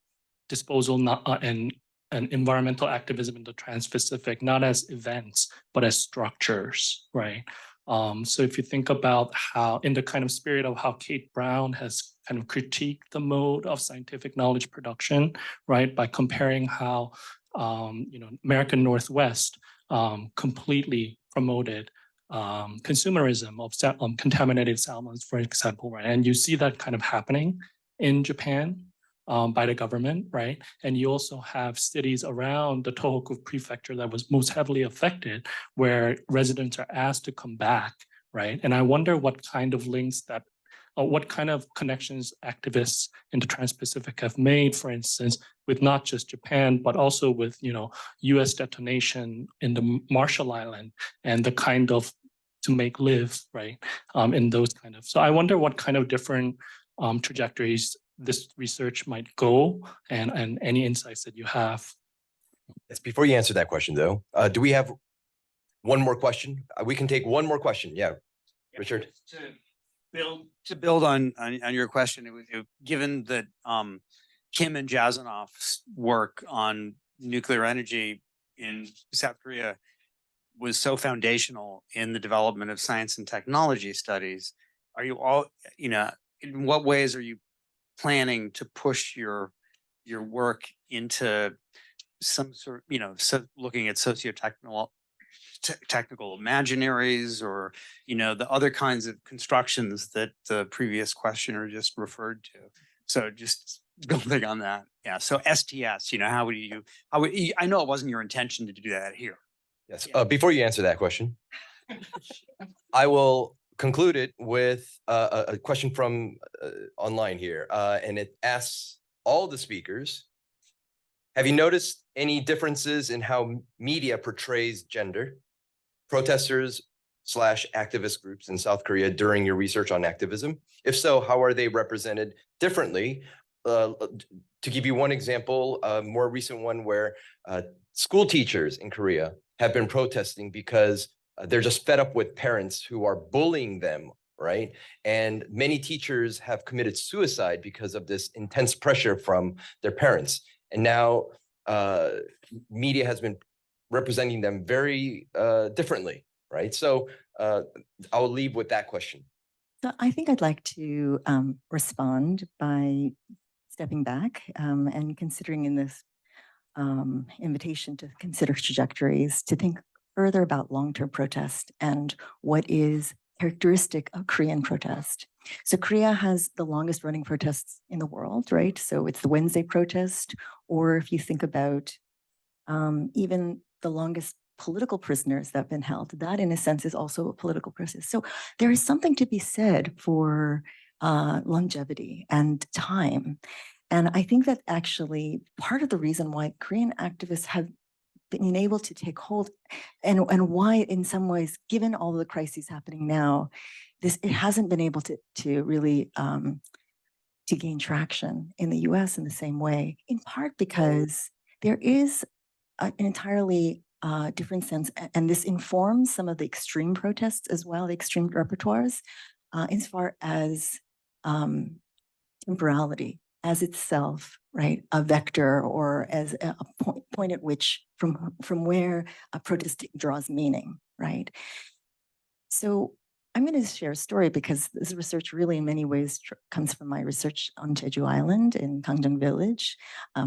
disposal and environmental activism in the Trans-Pacific not as events but as structures, right? So if you think about how, in the kind of spirit of how Kate Brown has kind of critiqued the mode of scientific knowledge production, right, by comparing how American Northwest completely promoted consumerism of contaminated salmons, for example, right? And you see that kind of happening in Japan by the government, right? And you also have cities around the Tohoku prefecture that was most heavily affected, where residents are asked to come back, right? And I wonder what kind of links that, what kind of connections activists in the Trans-Pacific have made, for instance, with not just Japan, but also with, US detonation in the Marshall Island and the kind of to make live, right? In those kind of, so I wonder what kind of different trajectories this research might go, and any insights that you have. Yes, before you answer that question though, do we have one more question? We can take one more question. Yeah, Richard. To build on your question, given that Kim and Jasanoff's work on nuclear energy in South Korea was so foundational in the development of science and technology studies, are you all, in what ways are you planning to push your work into some sort, looking at socio-technical imaginaries, or the other kinds of constructions that the previous questioner just referred to? So just building on that, yeah. So STS, how would you? I know it wasn't your intention to do that here. Yes. Before you answer that question, I will conclude it with a question from online here, and it asks all the speakers: have you noticed any differences in how media portrays gender, protesters / activist groups in South Korea during your research on activism? If so, how are they represented differently? To give you one example, a more recent one where school teachers in Korea have been protesting because they're just fed up with parents who are bullying them, right? And many teachers have committed suicide because of this intense pressure from their parents. And now media has been representing them very differently, right? So I'll leave with that question. So I think I'd like to respond by stepping back and considering in this invitation to consider trajectories, to think further about long-term protest and what is characteristic of Korean protest. So Korea has the longest running protests in the world, right? So it's the Wednesday protest, or if you think about even the longest political prisoners that have been held, that in a sense is also a political process. So there is something to be said for longevity and time. And I think that actually part of the reason why Korean activists have been able to take hold, and why in some ways, given all the crises happening now, it hasn't been able to really to gain traction in the US in the same way, in part because there is an entirely different sense, and this informs some of the extreme protests as well, the extreme repertoires, as far as temporality as itself, right, a vector, or as a point at which from where a protest draws meaning, right? So I'm going to share a story because this research really in many ways comes from my research on Jeju Island in Gangjang Village,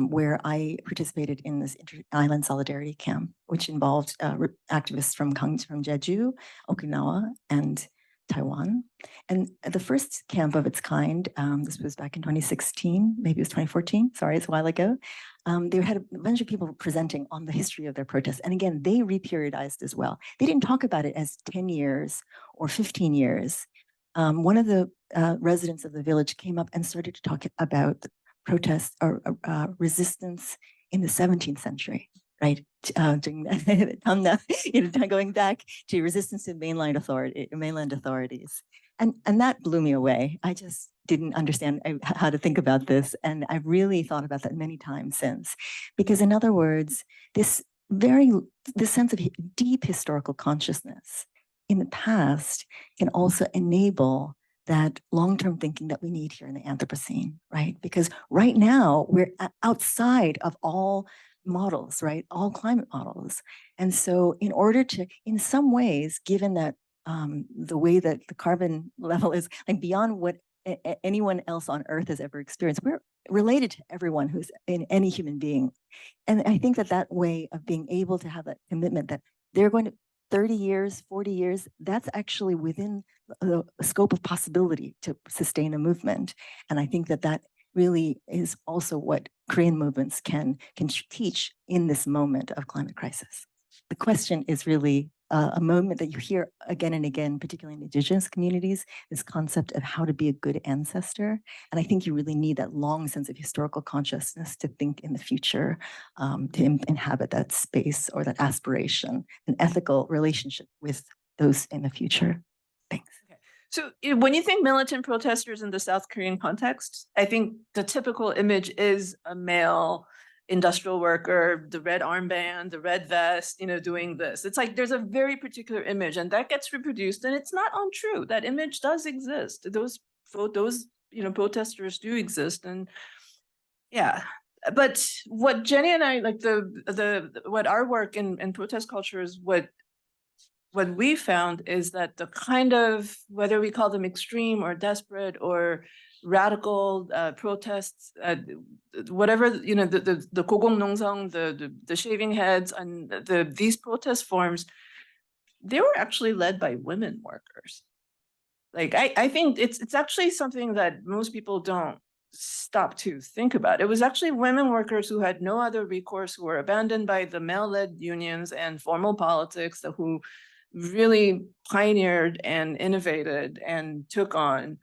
where I participated in this inter-island solidarity camp, which involved activists from Jeju, Okinawa, and Taiwan. And the first camp of its kind, this was back in 2016, maybe it was 2014, sorry, it's a while ago. They had a bunch of people presenting on the history of their protests. And again, they reperiodized as well. They didn't talk about it as 10 years or 15 years. One of the residents of the village came up and started to talk about the protests or resistance in the 17th century, right? Going back to resistance to mainland authorities. And that blew me away. I just didn't understand how to think about this. And I've really thought about that many times since. Because in other words, this sense of deep historical consciousness in the past can also enable that long-term thinking that we need here in the Anthropocene, right? Because right now we're outside of all models, right? All climate models. And so in order to, in some ways, given that the way that the carbon level is like beyond what anyone else on Earth has ever experienced, we're related to everyone who's in any human being. And I think that that way of being able to have that commitment that they're going to 30 years, 40 years, that's actually within the scope of possibility to sustain a movement. And I think that that really is also what Korean movements can teach in this moment of climate crisis. The question is really a moment that you hear again and again, particularly in indigenous communities, this concept of how to be a good ancestor. And I think you really need that long sense of historical consciousness to think in the future, to inhabit that space or that aspiration, an ethical relationship with those in the future. Thanks. So when you think militant protesters in the South Korean context, I think the typical image is a male industrial worker, the red armband, the red vest, doing this. It's like there's a very particular image, and that gets reproduced, and it's not untrue. That image does exist. Those protesters do exist, and yeah. But what Jenny and I like what our work in protest culture is what we found is that the kind of, whether we call them extreme or desperate or radical protests, whatever, the 고공농성, the shaving heads, and these protest forms, they were actually led by women workers. Like I think it's actually something that most people don't stop to think about. It was actually women workers who had no other recourse, who were abandoned by the male-led unions and formal politics, who really pioneered and innovated and took on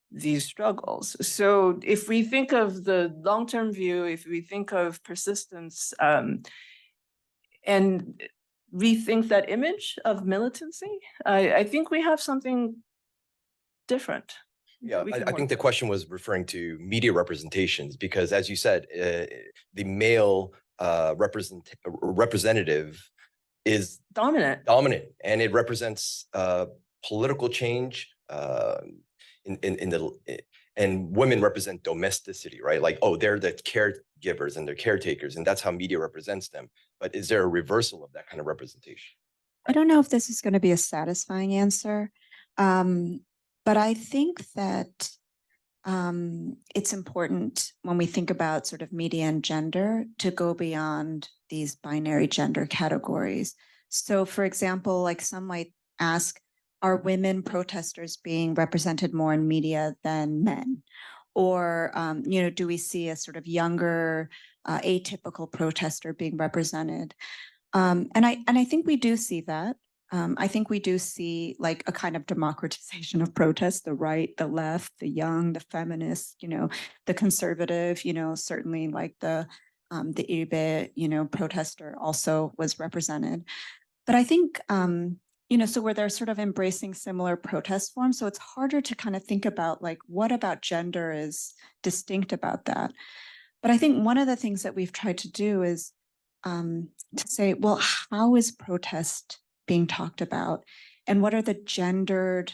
these struggles. So if we think of the long-term view, if we think of persistence, and rethink that image of militancy, I think we have something different. Yeah, I think the question was referring to media representations, because as you said, the male representative is dominant, and it represents political change and women represent domesticity, right? Like, oh, they're the caregivers and they're caretakers, and that's how media represents them. But is there a reversal of that kind of representation? I don't know if this is going to be a satisfying answer, but I think that it's important when we think about sort of media and gender to go beyond these binary gender categories. So, for example, like some might ask, are women protesters being represented more in media than men? Or, do we see a sort of younger, atypical protester being represented? And I think we do see that. I think we do see like a kind of democratization of protest, the right, the left, the young, the feminist, the conservative, certainly like the Ilbe, protester also was represented. But I think, so where they're sort of embracing similar protest forms, so it's harder to kind of think about like, what about gender is distinct about that? But I think one of the things that we've tried to do is to say, well, how is protest being talked about? And what are the gendered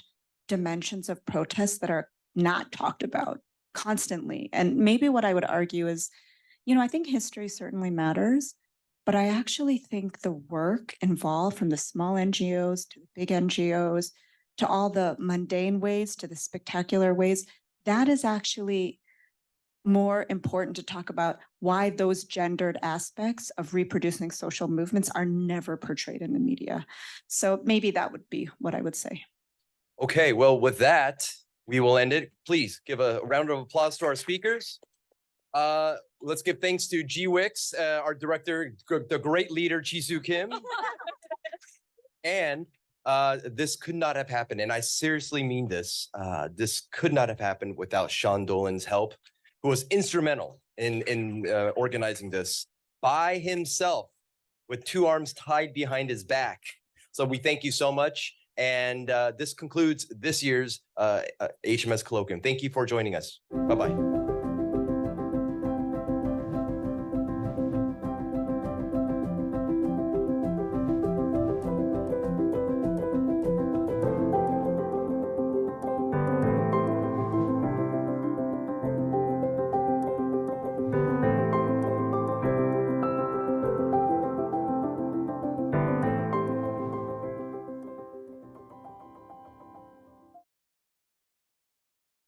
dimensions of protest that are not talked about constantly? And maybe what I would argue is, I think history certainly matters, but I actually think the work involved, from the small NGOs to the big NGOs, to all the mundane ways, to the spectacular ways, that is actually more important to talk about why those gendered aspects of reproducing social movements are never portrayed in the media. So maybe that would be what I would say. Okay, well, with that, we will end it. Please give a round of applause to our speakers. Let's give thanks to GWIX, our director, the great leader, Jisoo Kim. And this could not have happened, and I seriously mean this. This could not have happened without Sean Dolan's help, who was instrumental in organizing this by himself with 2 arms tied behind his back. So we thank you so much. And this concludes this year's HMS Colloquium. Thank you for joining us. Bye-bye.